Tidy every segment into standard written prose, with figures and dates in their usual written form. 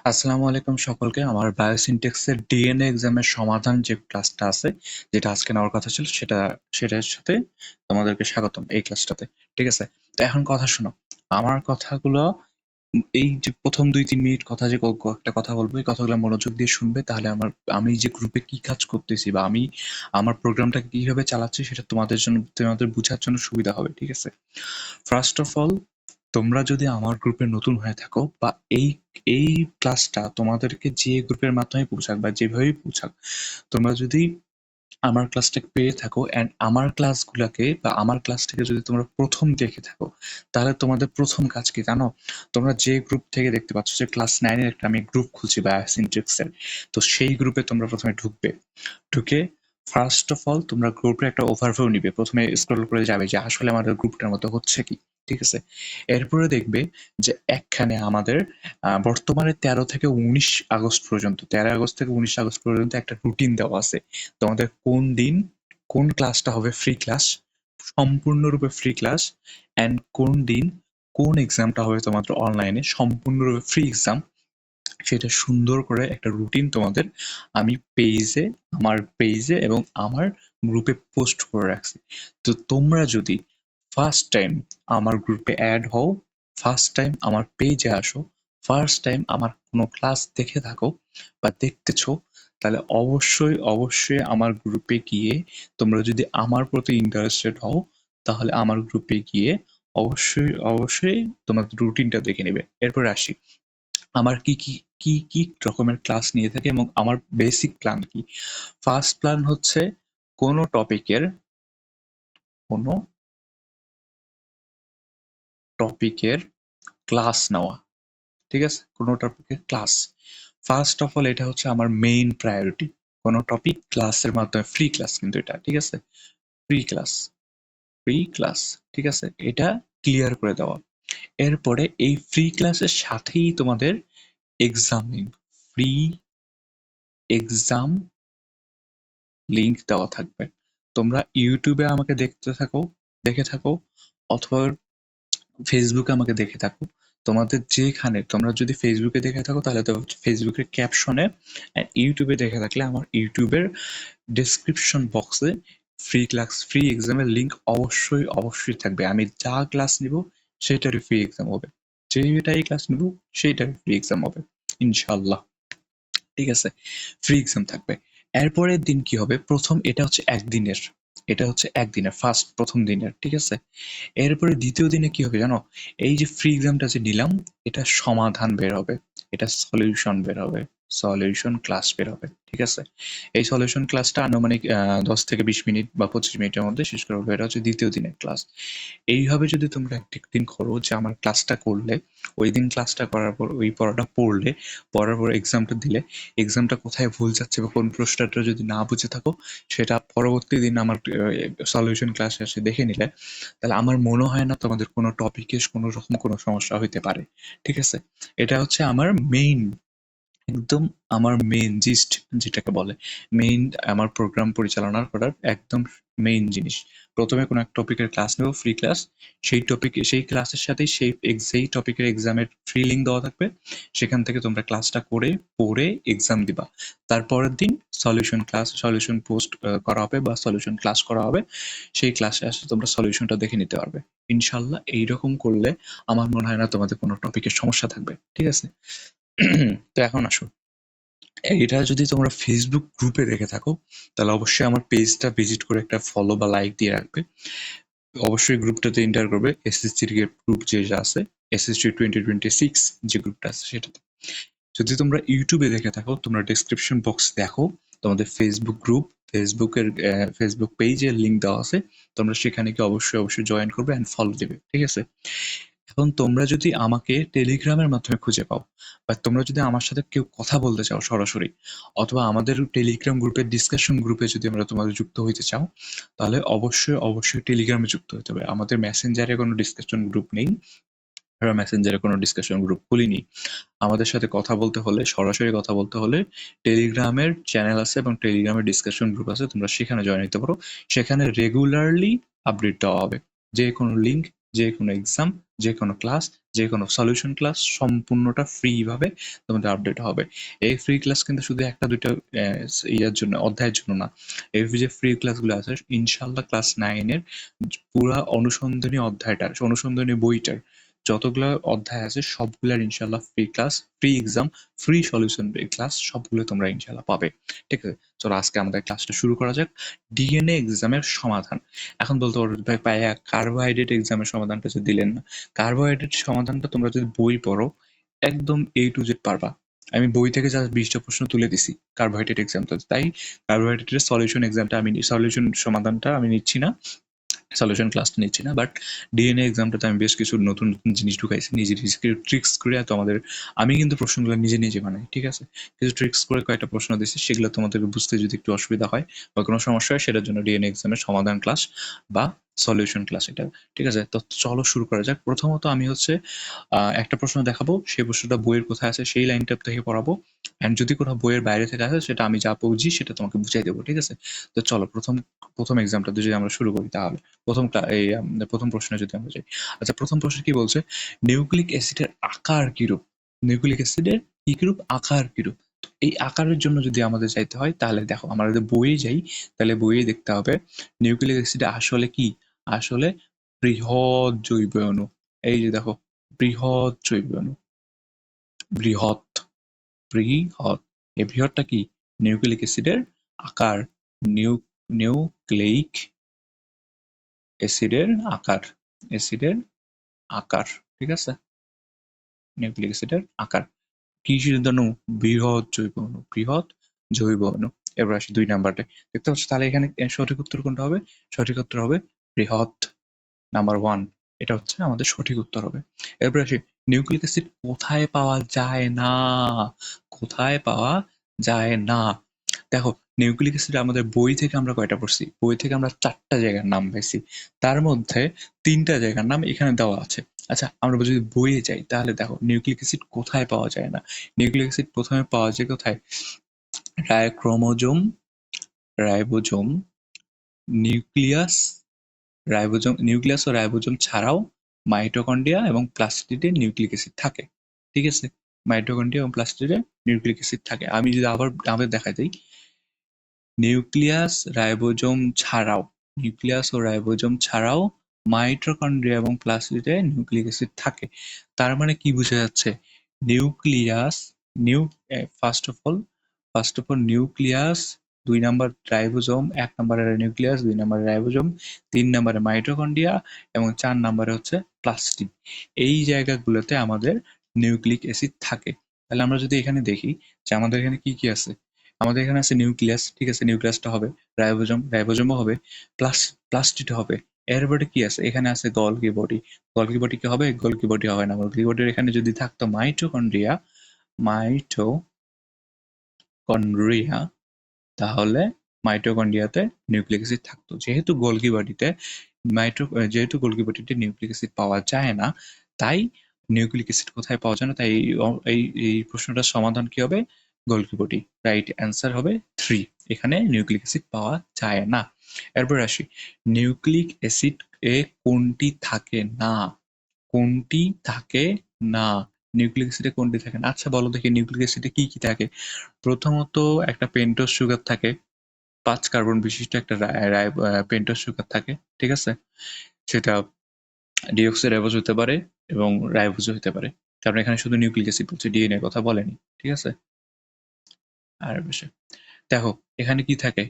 আসসালামু আলাইকুম সকলকে। আমার বায়োসিনট্যাক্সের ডিএনএ এক্সামের সমাধান যে ক্লাসটা আছে, যেটা আজকে নেওয়ার কথা ছিল, সেটার সাথে তোমাদেরকে স্বাগতম এই ক্লাসটাতে। ঠিক আছে? তো এখন কথা শোনো। আমার কথাগুলো এই যে প্রথম ২-৩ মিনিট কথা যে একটা কথা বলবো, এই কথাগুলো মনোযোগ দিয়ে শুনবে। তাহলে আমি যে গ্রুপে কি কাজ করতেছি বা আমি আমার প্রোগ্রামটাকে কিভাবে চালাচ্ছি সেটা তোমাদের বুঝার জন্য সুবিধা হবে। ঠিক আছে? ফার্স্ট অফ অল, তোমরা যদি আমার গ্রুপে নতুন হয়ে থাকো বা এই এই ক্লাসটা তোমাদেরকে যে গ্রুপের মাধ্যমে পৌঁছাক বা যেভাবেই পৌঁছাক, তোমরা যদি আমার ক্লাসটা পেয়ে থাকো অ্যান্ড আমার ক্লাসগুলাকে বা আমার ক্লাসটাকে যদি তোমরা প্রথম দেখে থাকো, তাহলে তোমাদের প্রথম কাজ কি জানো? তোমরা যে গ্রুপ থেকে দেখতে পাচ্ছ যে ক্লাস 9 এর একটা আমি গ্রুপ খুলছি বায়োসিনট্যাক্সের, তো সেই গ্রুপে তোমরা প্রথমে ঢুকবে। ঢুকে ফার্স্ট অফ অল তোমরা গ্রুপের একটা ওভারভিউ নিবে। প্রথমে স্ক্রল করে যাবে যে আসলে আমাদের গ্রুপটার মধ্যে হচ্ছে কি। ঠিক আছে? এরপরে দেখবে যে একখানে আমাদের বর্তমানে 13 থেকে 19 আগস্ট পর্যন্ত, 13 আগস্ট থেকে 19 আগস্ট পর্যন্ত একটা রুটিন দেওয়া আছে। তোমাদের কোন দিন কোন ক্লাসটা হবে ফ্রি ক্লাস, সম্পূর্ণরূপে ফ্রি ক্লাস, অ্যান্ড কোন দিন কোন এক্সামটা হবে তোমাদের অনলাইনে সম্পূর্ণরূপে ফ্রি এক্সাম, সেটা সুন্দর করে একটা রুটিন তোমাদের আমি আমার পেজে এবং আমার গ্রুপে পোস্ট করে রাখছি। তো তোমরা যদি ফার্স্ট টাইম আমার গ্রুপে অ্যাড হও, ফার্স্ট টাইম আমার পেজে আসো, ফার্স্ট টাইম আমার কোনো ক্লাস দেখে থাকো বা দেখতেছো, তাহলে অবশ্যই আমার গ্রুপে গিয়ে তোমরা যদি আমার প্রতি ইন্টারেস্টেড হও, তাহলে আমার গ্রুপে গিয়ে অবশ্যই তোমাদের রুটিনটা দেখে নেবে। এরপর আসি আমার কি রকমের ক্লাস নিয়ে থাকে এবং আমার বেসিক প্ল্যান কি। ফার্স্ট প্ল্যান হচ্ছে কোনো টপিকের কোনো টপিকের ক্লাস নেওয়া। ঠিক আছে? কোনো টপিকের ক্লাস। ফার্স্ট অফ অল এটা হচ্ছে আমার মেইন প্রায়োরিটি। কোনো টপিক ক্লাসের মাধ্যমে ফ্রি ক্লাস কিন্তু এটা। ঠিক আছে? Free class, free class. ঠিক আছে? এটা ক্লিয়ার করে দেওয়া। এরপরে এই ফ্রি ক্লাসের সাথেই তোমাদের exam link, free exam link দেওয়া থাকবে। তোমরা ইউটিউবে আমাকে দেখে থাকো, অথবা ফেসবুকে আমাকে দেখে থাকো। তোমাদের যেখানে তোমরা যদি ফেসবুকে দেখে থাকো তাহলে তো ফেসবুকের ক্যাপশনে, আর ইউটিউবে দেখে থাকলে আমার ইউটিউবের ডেসক্রিপশন বক্সে ফ্রি এক্সামের লিঙ্ক অবশ্যই থাকবে। আমি যা ক্লাস নিব সেটারই ফ্রি এক্সাম হবে, যেটাই ক্লাস নিব সেইটারই ফ্রি এক্সাম হবে ইনশাল্লাহ। ঠিক আছে? ফ্রি এক্সাম থাকবে। এরপরের দিন কি হবে? এটা হচ্ছে একদিনের ফার্স্ট প্রথম দিনের। ঠিক আছে? এরপরে দ্বিতীয় দিনে কি হবে জানো? এই যে ফ্রি এক্সামটা যে নিলাম, এটা সমাধান বের হবে, এটা সলিউশন বের হবে, সলিউশন ক্লাস বের হবে। ঠিক আছে? এই সলিউশন ক্লাসটা আনুমানিক 10 থেকে 20 মিনিট বা 25 মিনিটের মধ্যে শেষ করে হবে। এটা হচ্ছে দ্বিতীয় দিনের ক্লাস। এইভাবে যদি তোমরা একদিন করো যে আমার ক্লাসটা করলে, ওই দিন ক্লাসটা করার পর ওই পড়াটা পড়লে, পড়ার পর এক্সামটা দিলে, এক্সামটা কোথায় ভুল যাচ্ছে বা কোন প্রশ্নটা যদি না বুঝে থাকো, সেটা পরবর্তী দিন আমার সলিউশন ক্লাসে এসে দেখে নিলে, তাহলে আমার মনে হয় না তোমাদের কোনো টপিকে কোনো রকম কোনো সমস্যা হইতে পারে। ঠিক আছে? এটা হচ্ছে আমার মেইন, একদম আমার মেইন জিস্ট যেটাকে বলে। মেইন আমার প্রোগ্রাম পরিচালনা করার একদম মেইন জিনিস। প্রথমে কোনো এক টপিকের ক্লাস নেব, ফ্রি ক্লাস। সেই ক্লাসের সাথেই সেই টপিকের এক্সামের ফ্রি লিঙ্ক দেওয়া থাকবে। সেখান থেকে তোমরা ক্লাসটা করে পড়ে এক্সাম দিবা। তারপরের দিন সলিউশন পোস্ট করা হবে বা সলিউশন ক্লাস করা হবে। সেই ক্লাসে আসলে তোমরা সলিউশনটা দেখে নিতে পারবে। ইনশাল্লাহ এইরকম করলে আমার মনে হয় না তোমাদের কোনো টপিকের সমস্যা থাকবে। ঠিক আছে? তো এখন আসো, এটা যদি তোমরা ফেসবুক গ্রুপে দেখে থাকো, তাহলে অবশ্যই আমার পেজটা ভিজিট করে একটা ফলো বা লাইক দিয়ে রাখবে। অবশ্যই গ্রুপটাতে এন্টার করবে, এসএসসির গ্রুপ যেটা আছে, এসএসসি 2026 যে গ্রুপটা আছে সেটাতে। যদি তোমরা ইউটিউবে দেখে থাকো, তোমরা ডেসক্রিপশন বক্স দেখো, তোমাদের ফেসবুক গ্রুপ, ফেসবুক পেজের লিঙ্ক দেওয়া আছে। তোমরা সেখানে গিয়ে অবশ্যই জয়েন করবে অ্যান্ড ফলো দেবে। ঠিক আছে? এখন তোমরা যদি আমাকে টেলিগ্রামের মাধ্যমে খুঁজে পাও, বা তোমরা যদি আমার সাথে কেউ কথা বলতে চাও সরাসরি, অথবা আমাদের টেলিগ্রাম গ্রুপের ডিসকাশন গ্রুপে যদি তোমাদের যুক্ত হইতে চাও, তাহলে অবশ্যই টেলিগ্রামে যুক্ত হতে হবে। আমাদের মেসেঞ্জারে কোনো ডিসকাশন গ্রুপ নেই, আমরা মেসেঞ্জারে কোনো ডিসকাশন গ্রুপ খুলিনি। আমাদের সাথে কথা বলতে হলে, সরাসরি কথা বলতে হলে, টেলিগ্রামের চ্যানেল আছে এবং টেলিগ্রামের ডিসকাশন গ্রুপ আছে, তোমরা সেখানে জয়েন হতে পারো। সেখানে রেগুলারলি আপডেট দেওয়া হবে, যে কোনো লিঙ্ক, যে কোনো এক্সাম, যে কোনো ক্লাস, যে কোনো সলিউশন ক্লাস সম্পূর্ণটা ফ্রি ভাবে তোমাদের আপডেট হবে। এই ফ্রি ক্লাস কিন্তু শুধু একটা দুইটা ইয়ার জন্য, অধ্যায়ের জন্য না। এই যে ফ্রি ক্লাসগুলো আছে ইনশাল্লাহ ক্লাস 9 এর পুরা অনুসন্ধানী অধ্যায়টার, অনুসন্ধানী বইটার যতগুলো অধ্যায় আছে সবগুলোর ইনশাল্লাহ free class, free exam, free solution class সবগুলো তোমরা ইনশাল্লাহ পাবে। ঠিক আছে, চলো আজকে আমাদের ক্লাসটা শুরু করা যাক। ডিএনএ এক্সামের সমাধান। এখন বলতে পারো ভাই পাইয়া কার্বোহাইড্রেট এক্সামের সমাধানটা যে দিলেন না, কার্বোহাইড্রেট সমাধানটা তোমরা যদি বই পড়ো একদম A to Z পারবা। আমি বই থেকে জাস্ট 20টা প্রশ্ন তুলে দিছি কার্বোহাইড্রেট এক্সামটা, তাই কার্বোহাইড্রেটের সলিউশন এক্সামটা আমি, সলিউশন সমাধানটা আমি নিচ্ছি না, সলিউশন ক্লাসটা নিচ্ছি না। বাট ডিএনএ এক্সামটাতে আমি বেশ কিছু নতুন নতুন জিনিস ঢুকাইছি, নিজে ট্রিক্স করে। তোমাদের আমি কিন্তু প্রশ্নগুলো নিজে নিজে বানাই, ঠিক আছে? কিছু ট্রিক্স করে কয়েকটা প্রশ্ন দিচ্ছি, সেগুলো তোমাদের বুঝতে যদি একটু অসুবিধা হয় বা কোনো সমস্যা হয় সেটার জন্য ডিএনএ এক্সামের সমাধান ক্লাস বা সলিউশন ক্লাস এটা, ঠিক আছে? তো চলো শুরু করা যাক। প্রথমত আমি হচ্ছে একটা প্রশ্ন দেখাবো, সেই প্রশ্নটা বইয়ের কোথায় আছে সেই লাইনটা থেকে পড়াবো, অ্যান্ড যদি কোনো বইয়ের বাইরে থেকে আসে সেটা আমি যা বুঝি সেটা তোমাকে বুঝাই দেবো, ঠিক আছে? তো চলো প্রথম এক্সামটা যদি আমরা শুরু করি তাহলে প্রথম প্রশ্নে যদি আমরা যাই। আচ্ছা, প্রথম প্রশ্ন কি বলছে? নিউক্লিক অ্যাসিডের আকার কিরূপ? নিউক্লিক অ্যাসিডের কি কিরূপ, আকার কিরূপ? তো এই আকারের জন্য যদি আমাদের যাইতে হয় তাহলে দেখো, আমরা যদি বইয়ে যাই তাহলে বইয়ে দেখতে হবে নিউক্লিক অ্যাসিড আসলে কি, আসলে বৃহৎ জৈব অণু। এই যে দেখো, বৃহৎ জৈব অণু, বৃহৎ, বৃহৎ। এই বৃহৎটা কি? নিউক্লিক অ্যাসিডের আকার। নিউ নিউক্লিক অ্যাসিডের আকার, অ্যাসিডের আকার, ঠিক আছে? নিউক্লিক অ্যাসিডের আকার কিসের অণু? বৃহৎ জৈব অণু, বৃহৎ জৈব অণু। এবার আসি 2 নাম্বারটায়। দেখতে পাচ্ছ তাহলে এখানে সঠিক উত্তর কোনটা হবে? সঠিক উত্তর হবে বৃহৎ, নাম্বার 1। এটা হচ্ছে আমাদের সঠিক উত্তর হবে। এরপর আসি, নিউক্লিক অ্যাসিড কোথায় পাওয়া যায় না? কোথায় পাওয়া যায় না? দেখো, নিউক্লিক অ্যাসিড আমাদের বই থেকে আমরা কয়টা পড়ছি? বই থেকে আমরা 4টা জায়গার নাম পাইছি। তার মধ্যে 3টা জায়গার নাম এখানে দেওয়া আছে। আচ্ছা, আমরা যদি বইয়ে যাই তাহলে দেখো নিউক্লিক অ্যাসিড কোথায় পাওয়া যায় না? নিউক্লিক অ্যাসিড প্রথমে পাওয়া যায় কোথায়? Ribosome, ribosome, nucleus, ribosome, nucleus ও রাইবোজোম ছাড়াও মাইটোকন্ড্রিয়া এবং প্লাস্টিডে নিউক্লিক অ্যাসিড থাকে। ঠিক আছে? মাইটোকন্ড্রিয়া এবং প্লাস্টিডে নিউক্লিক অ্যাসিড থাকে। আমি যদি আবার দেখা যাই, নিউক্লিয়াস, রাইবোজোম ছাড়াও, নিউক্লিয়াস ও রাইবোজোম ছাড়াও মাইটোকন্ড্রিয়া এবং প্লাস্টিডে নিউক্লিক অ্যাসিড থাকে। তার মানে কি বোঝা যাচ্ছে? Nucleus, new first of all nucleus, 2 number ribosome, 1 নাম্বারে নিউক্লিয়াস, 2 নাম্বারে রাইবোজোম, 3 নাম্বারে মাইটোকন্ড্রিয়া এবং 4 নাম্বারে হচ্ছে প্লাস্টিড। এই জায়গাগুলোতে আমাদের নিউক্লিক অ্যাসিড থাকে। তাহলে আমরা যদি এখানে দেখি যে আমাদের এখানে কি কি আছে? আমাদের এখানে আছে নিউক্লিয়াস, ঠিক আছে? নিউক্লিয়াসটা হবে। রাইবোজোম, রাইবোজোমও হবে। প্লাস্টিড হবে। এরপরে কি আছে? এখানে আছে গলগি বডি। গলগি বডি কি হবে? গলগি বডি হবে না। গলগি বডির এখানে যদি থাকতো মাইটোকন্ড্রিয়া, মাইটোকন্ড্রিয়া, তাহলে মাইটোকন্ড্রিয়াতে নিউক্লিক অ্যাসিড থাকতো। যেহেতু গলগি বডিতে নিউক্লিক অ্যাসিড পাওয়া যায় না, তাই নিউক্লিক অ্যাসিড কোথায় পাওয়া যায় না, তাই এই প্রশ্নটার সমাধান কি হবে? Golgi body. রাইট অ্যান্সার হবে 3। এখানে নিউক্লিক অ্যাসিড পাওয়া যায় না। এরপর আসি, নিউক্লিক অ্যাসিড এ কোনটি থাকে না? কোনটি থাকে না? নিউক্লিক অ্যাসিডে কোনটি থাকে না? আচ্ছা বলো দেখি, নিউক্লিক অ্যাসিডে কি কি থাকে? প্রথমত একটা পেন্টোজ সুগার থাকে, 5 কার্বন বিশিষ্ট একটা পেন্টোজ সুগার থাকে, ঠিক আছে? সেটা ডিঅক্সি রাইবোজ হতে পারে এবং রাইবোজও হতে পারে, কারণ এখানে শুধু নিউক্লিক অ্যাসিড বলছে, ডিএনএ কথা বলেনি, ঠিক আছে? আর বিষয় দেখো, এখানে কি থাকে?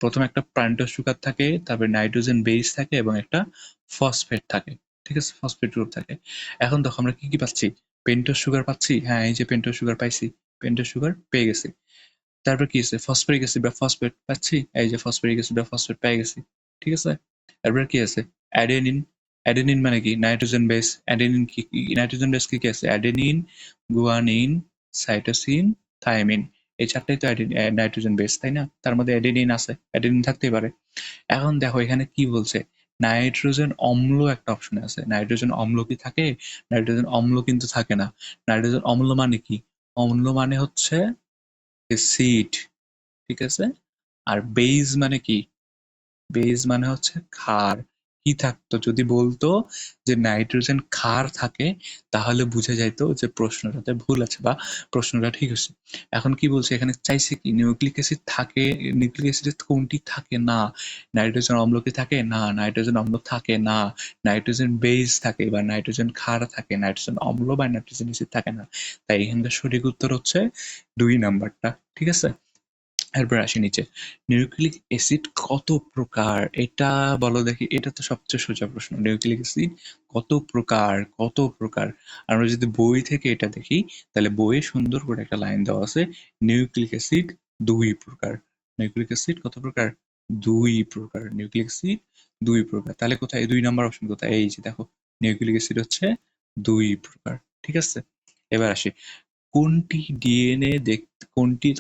প্রথমে একটা পেন্টোজ সুগার থাকে, তারপরে নাইট্রোজেন বেস থাকে এবং একটা ফসফেট থাকে, ঠিক আছে? ফসফেট গ্রুপ থাকে। এখন দেখো আমরা কি কি পাচ্ছি? পেন্টোজ সুগার পাচ্ছি, হ্যাঁ এই যে পেন্টোজ সুগার পাইছি, পেন্টোজ সুগার পেয়ে গেছি। তারপর কি আছে? ফসফরিক অ্যাসিড বা ফসফেট পাচ্ছি, এই যে ফসফরিক অ্যাসিড বা ফসফেট পেয়ে গেছি, ঠিক আছে? এরপর কি আছে? অ্যাডেনিন। অ্যাডেনিন মানে কি? Nitrogen base. অ্যাডেনিন কি, নাইট্রোজেন বেস কি কি আছে? Adenine, guanine, cytosine, thymine. এই 4টাই তো নাইট্রোজেন বেস, তাই না? তার মধ্যে অ্যাডেনিন আছে, অ্যাডেনিন থাকতেই পারে। এখন দেখো এখানে কি বলছে? নাইট্রোজেন অম্ল একটা অপশনে আছে। নাইট্রোজেন অম্ল কি থাকে? নাইট্রোজেন অম্ল কিন্তু থাকে না। নাইট্রোজেন অম্ল মানে কি? অম্ল মানে হচ্ছে অ্যাসিড, ঠিক আছে? আর বেজ মানে কি? বেজ মানে হচ্ছে ক্ষার। কি থাকতো? যদি বলতো যে নাইট্রোজেন ক্ষার থাকে তাহলে বুঝা যাইতো যে প্রশ্নটাতে ভুল আছে বা প্রশ্নটা ঠিক হচ্ছে। এখন কি বলছে এখানে, চাইছে কি নিউক্লিক অ্যাসিড থাকে, নিউক্লিক অ্যাসিড কোনটি থাকে না, নাইট্রোজেন অম্ল কি থাকে না, নাইট্রোজেন অম্ল থাকে না, নাইট্রোজেন বেস থাকে বা নাইট্রোজেন ক্ষার থাকে, নাইট্রোজেন অম্ল বা নাইট্রোজেন অ্যাসিড থাকে না। তাই এখানকার সঠিক উত্তর হচ্ছে 2 নাম্বারটা। ঠিক আছে, এরপর আসি নিচে। নিউক্লিক অ্যাসিড কত প্রকার? এটা বলো দেখি। এটা তো সবচেয়ে সোজা প্রশ্ন। নিউক্লিক অ্যাসিড কত প্রকার? কত প্রকার? আমরা যদি বই থেকে এটা দেখি তাহলে বইয়ে সুন্দর করে একটা লাইন দেওয়া আছে, নিউক্লিক অ্যাসিড 2 প্রকার। নিউক্লিক অ্যাসিড কত প্রকার? 2 প্রকার। নিউক্লিক অ্যাসিড 2 প্রকার। তাহলে কোথায় 2 নাম্বার অপশন কোথায়? এই যে দেখো, নিউক্লিক অ্যাসিড হচ্ছে 2 প্রকার। ঠিক আছে? এবার আসি, কোনটি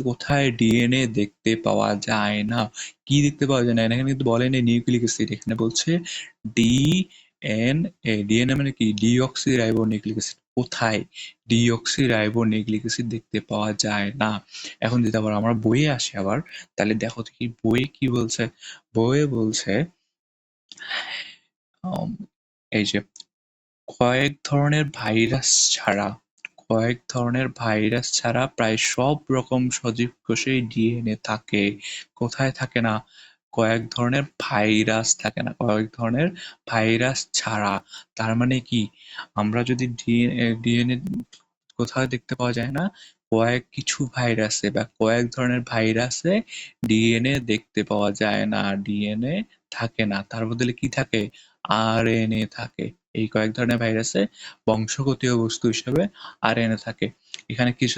কোথায় ডিএনএ দেখতে পাওয়া যায় না? কি দেখতে পাওয়া যায় না? এখানে কিন্তু বলেনি নিউক্লিক অ্যাসিড, এখানে বলছে ডিএনএ। ডিএনএ মানে কি? Deoxy ribo nucleic acid. কোথায়? ডিঅক্সি রাইবো নিউক্লিক অ্যাসিড দেখতে পাওয়া যায় না। এখন যদি আবার আমরা বইয়ে আসি আবার, তাহলে দেখো তো কি বইয়ে কি বলছে। বইয়ে বলছে আম, এই যে কয়েক ধরনের ভাইরাস ছাড়া প্রায় সব রকম সজীব কোষেই ডিএনএ থাকে। কোথায় থাকে না? কয়েক ধরনের ভাইরাস থাকে না, কয়েক ধরনের ভাইরাস ছাড়া। তার মানে কি, আমরা যদি ডিএনএ কোথাও দেখতে পাওয়া যায় না, কিছু ভাইরাসে বা কয়েক ধরনের ভাইরাসে ডিএনএ দেখতে পাওয়া যায় না, ডিএনএ থাকে না। তার বদলে কি থাকে? আরএনএ থাকে। এই কয়েক ধরনের ভাইরাসে বংশগতীয় বস্তু হিসেবে আরএনএ থাকে। এখানে কিছু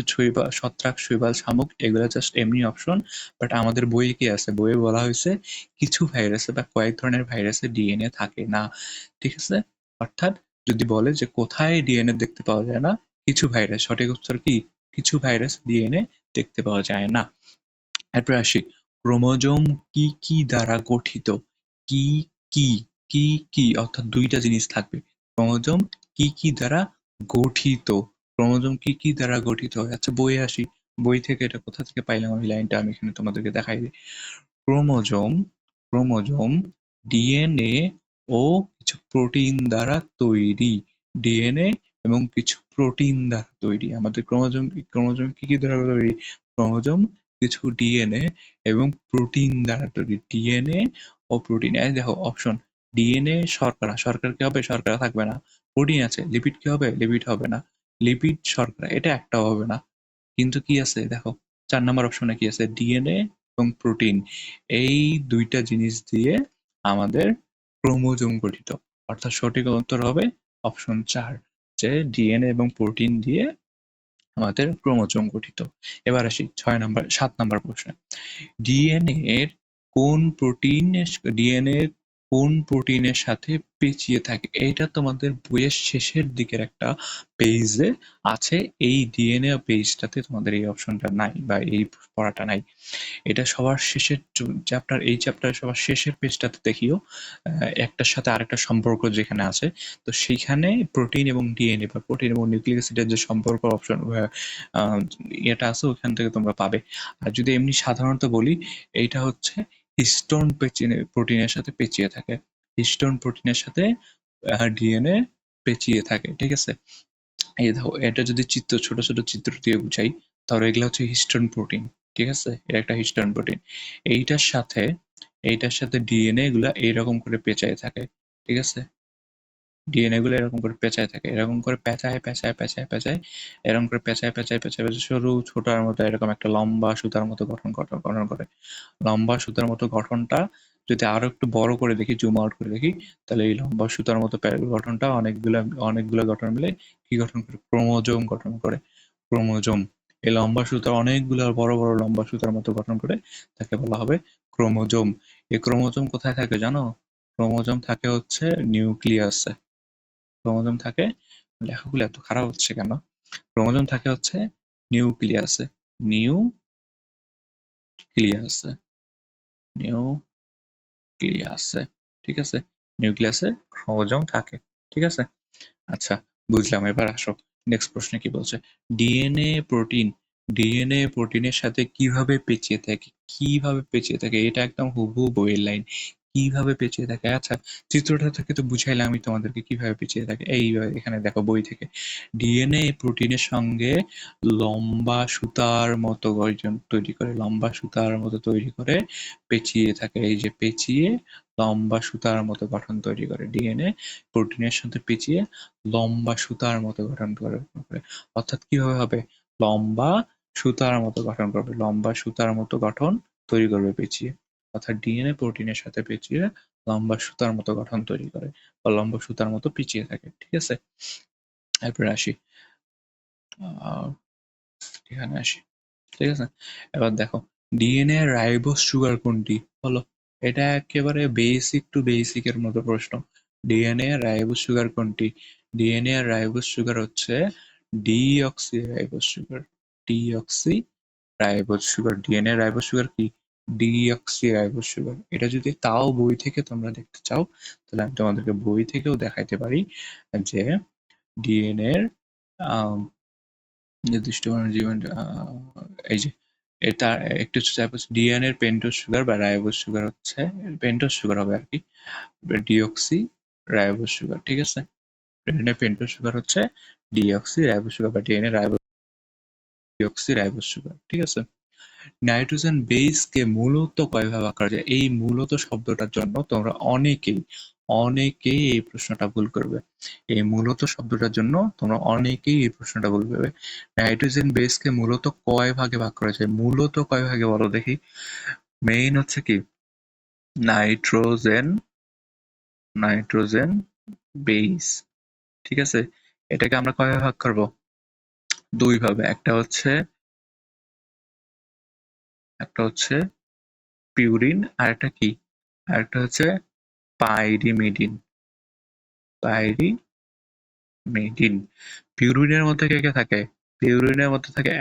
ছত্রাক, শৈবাল, শামুক এগুলো জাস্ট এমনি অপশন। বাট আমাদের বইয়ে কি আছে? বইয়ে বলা হয়েছে কিছু ভাইরাসে বা কয়েক ধরনের ভাইরাসে ডিএনএ থাকে না। ঠিক আছে? অর্থাৎ যদি বলে যে কোথায় ডিএনএ দেখতে পাওয়া যায় না, কিছু ভাইরাস। সঠিক উত্তর কি? কিছু ভাইরাস ডিএনএ দেখতে পাওয়া যায় না। এরপর আসি, ক্রোমোজোম কি কি দ্বারা গঠিত? কি কি কি কি অর্থাৎ 2টা জিনিস থাকবে। ক্রোমোজোম কি কি দ্বারা গঠিত? ক্রোমোজোম কি কি দ্বারা গঠিত? আচ্ছা বইয়ে আসি, বই থেকে এটা কোথা থেকে পাইলাম আমি লাইনটা আমি এখানে তোমাদেরকে দেখাই দিই। ক্রোমোজোম ক্রোমোজোম ডিএনএ ও কিছু প্রোটিন দ্বারা তৈরি। ডিএনএ এবং কিছু প্রোটিন দ্বারা তৈরি। আমাদের ক্রোমোজোম ক্রোমোজোম কি কি দ্বারা তৈরি? ক্রোমোজোম কিছু ডিএনএ এবং প্রোটিন দ্বারা তৈরি। ডিএনএ ও প্রোটিন। এই দেখো অপশন, ডিএনএ শর্করা, শর্করা কি হবে? শর্করা থাকবে না। প্রোটিন আছে, লিপিড কি হবে? লিপিড হবে না। লিপিড শর্করা এটা একটাও হবে না। কিন্তু কি আছে দেখো, 4 নাম্বার অপশনে কি আছে? ডিএনএ এবং প্রোটিন। এই 2টা জিনিস দিয়ে আমাদের ক্রোমোজোম গঠিত। অর্থাৎ সঠিক উত্তর হবে অপশন 4, যে ডিএনএ এবং প্রোটিন দিয়ে আমাদের ক্রোমোজোম গঠিত। এবার আসি 7 নাম্বার প্রশ্নে। ডিএনএ এর কোন প্রোটিনের ডিএনএ কোন প্রোটিনের সাথে পেঁচিয়ে থাকে? এইটা তোমাদের বইয়ের শেষের দিকের একটা পেজে আছে। এই ডিএনএ পেজটাতে তোমাদের এই অপশনটা নাই বা এই পড়াটা নাই। এটা সবার শেষের চ্যাপ্টার, এই চ্যাপ্টারের সবার শেষের পেজটাতে দেখিও, একটার সাথে আরেকটা সম্পর্ক যেখানে আছে। তো সেইখানে প্রোটিন এবং ডিএনএ বা প্রোটিন এবং নিউক্লিক অ্যাসিডের যে সম্পর্ক অপশন ইয়েটা আছে ওখান থেকে তোমরা পাবে। আর যদি এমনি সাধারণত বলি, এইটা হচ্ছে হিস্টোন প্রোটিনের সাথে পেঁচিয়ে থাকে। হিস্টোন প্রোটিনের সাথে ডিএনএ পেঁচিয়ে থাকে। ঠিক আছে? এই দেখো, এটা যদি ছোট ছোট চিত্র দিয়ে বুঝাই, তাহলে এগুলো হচ্ছে হিস্টোন প্রোটিন। ঠিক আছে? এটা একটা হিস্টোন প্রোটিন। এইটার সাথে এইটার সাথে ডিএনএ গুলা এইরকম করে পেঁচায় থাকে। ঠিক আছে? ডিএনএ গুলো এরকম করে পেঁচায় থাকে, এরকম করে পেঁচায় এরকম করে পেঁচায় সরু ছোটার মতো এরকম একটা লম্বা সুতার মতো গঠন করে। লম্বা সুতার মতো গঠনটা যদি আরো একটু বড় করে দেখি, জুম আউট করে দেখি, তাহলে এই লম্বা সুতার মতো গঠনটা অনেকগুলা গঠন মিলে কি গঠন করে? ক্রোমোজোম গঠন করে। ক্রোমোজোম, এই লম্বা সুতার অনেকগুলো বড় বড় লম্বা সুতার মতো গঠন করে, তাকে বলা হবে ক্রোমোজোম। এই ক্রোমোজোম কোথায় থাকে জানো? ক্রোমোজোম থাকে হচ্ছে নিউক্লিয়াসে। ক্রোমোজোম থাকে, লেখাগুলো এত খারাপ হচ্ছে কেন? ক্রোমোজোম থাকে হচ্ছে নিউক্লিয়াসে। নিউক্লিয়াসে নিউক্লিয়াসে ঠিক আছে? নিউক্লিয়াসে ক্রোমোজোম থাকে। ঠিক আছে? আচ্ছা, বুঝলাম। এবার আসো, নেক্সট প্রশ্নে কি বলছে। ডিএনএ প্রোটিনের সাথে কিভাবে পেঁচিয়ে থাকে? কিভাবে পেঁচিয়ে থাকে? এটা একদম হুবহু বইয়ের লাইন। কিভাবে পেঁচিয়ে থাকে? আচ্ছা, চিত্রটা থেকে তো বুঝাইলাম আমি তোমাদেরকে কিভাবে পেঁচিয়ে থাকে। এইভাবে এখানে দেখো বই থেকে। ডিএনএ প্রোটিনের সঙ্গে লম্বা সুতার মতো গঠন তৈরি করে, লম্বা সুতার মতো তৈরি করে পেঁচিয়ে থাকে। এই যে পেঁচিয়ে লম্বা সুতার মতো গঠন তৈরি করে। ডিএনএ প্রোটিনের সাথে পেঁচিয়ে লম্বা সুতার মতো গঠন করে। অর্থাৎ কিভাবে হবে? লম্বা সুতার মতো গঠন করবে, লম্বা সুতার মতো গঠন তৈরি করবে পেঁচিয়ে। অর্থাৎ ডিএনএ প্রোটিনের সাথে পেঁচিয়ে লম্বা সুতার মতো গঠন তৈরি করে বা লম্বা সুতার মতো পিছিয়ে থাকে। ঠিক আছে, এরপরে আসি এখানে আসি। ঠিক আছে, এবার দেখো ডিএনএ রাইবোজ সুগার কোনটি? বলো। এটা একেবারে বেসিক টু বেসিক এর মতো প্রশ্ন। ডিএনএ রাইবোজ সুগার কোনটি? ডিএনএ রাইবোজ সুগার হচ্ছে deoxy ribose sugar. Deoxy ribose sugar. DNA ribose sugar কি? Deoxy ribose sugar. এটা যদি তাও বই থেকে তোমরা দেখতে চাও তাহলে আমি তোমাদেরকে বই থেকেও দেখাইতে পারি যে ডিএনএ এর নির্দিষ্ট জীবন এই যে এটা একটু ডিএনএ এর পেন্টোজ সুগার বা রাইবোজ সুগার হচ্ছে পেন্টোজ সুগার হবে আর কি, ডিঅক্সি রাইবোজ সুগার। ঠিক আছে, ডিএনএ পেন্টোজ সুগার হচ্ছে ডিঅক্সি রাইবোজ সুগার বা DNA ribose deoxy ribose sugar. ঠিক আছে, নাইট্রোজেন বেসকে মূলত কয়ভাবে ভাগ করা যায়? এই মূলত শব্দটার জন্য তোমরা অনেকেই এই প্রশ্নটা ভুল করবে। এই মূলত শব্দটার জন্য তোমরা অনেকেই এই প্রশ্নটা ভুল করবে। নাইট্রোজেন বেসকে মূলত কয় ভাগে ভাগ করা যায়? মূলত কয় ভাগে বলো দেখি। মেইন হচ্ছে কি নাইট্রোজেন, নাইট্রোজেন বেস। ঠিক আছে, এটাকে আমরা কয় ভাগ করব? দুই ভাবে। একটা হচ্ছে পিউরিন আর একটা কি, আর একটা হচ্ছে পাইরিমিডিন। পাইরিমিডিন। পিউরিনের মধ্যে কে কে থাকে? পিউরিনের মধ্যে থাকে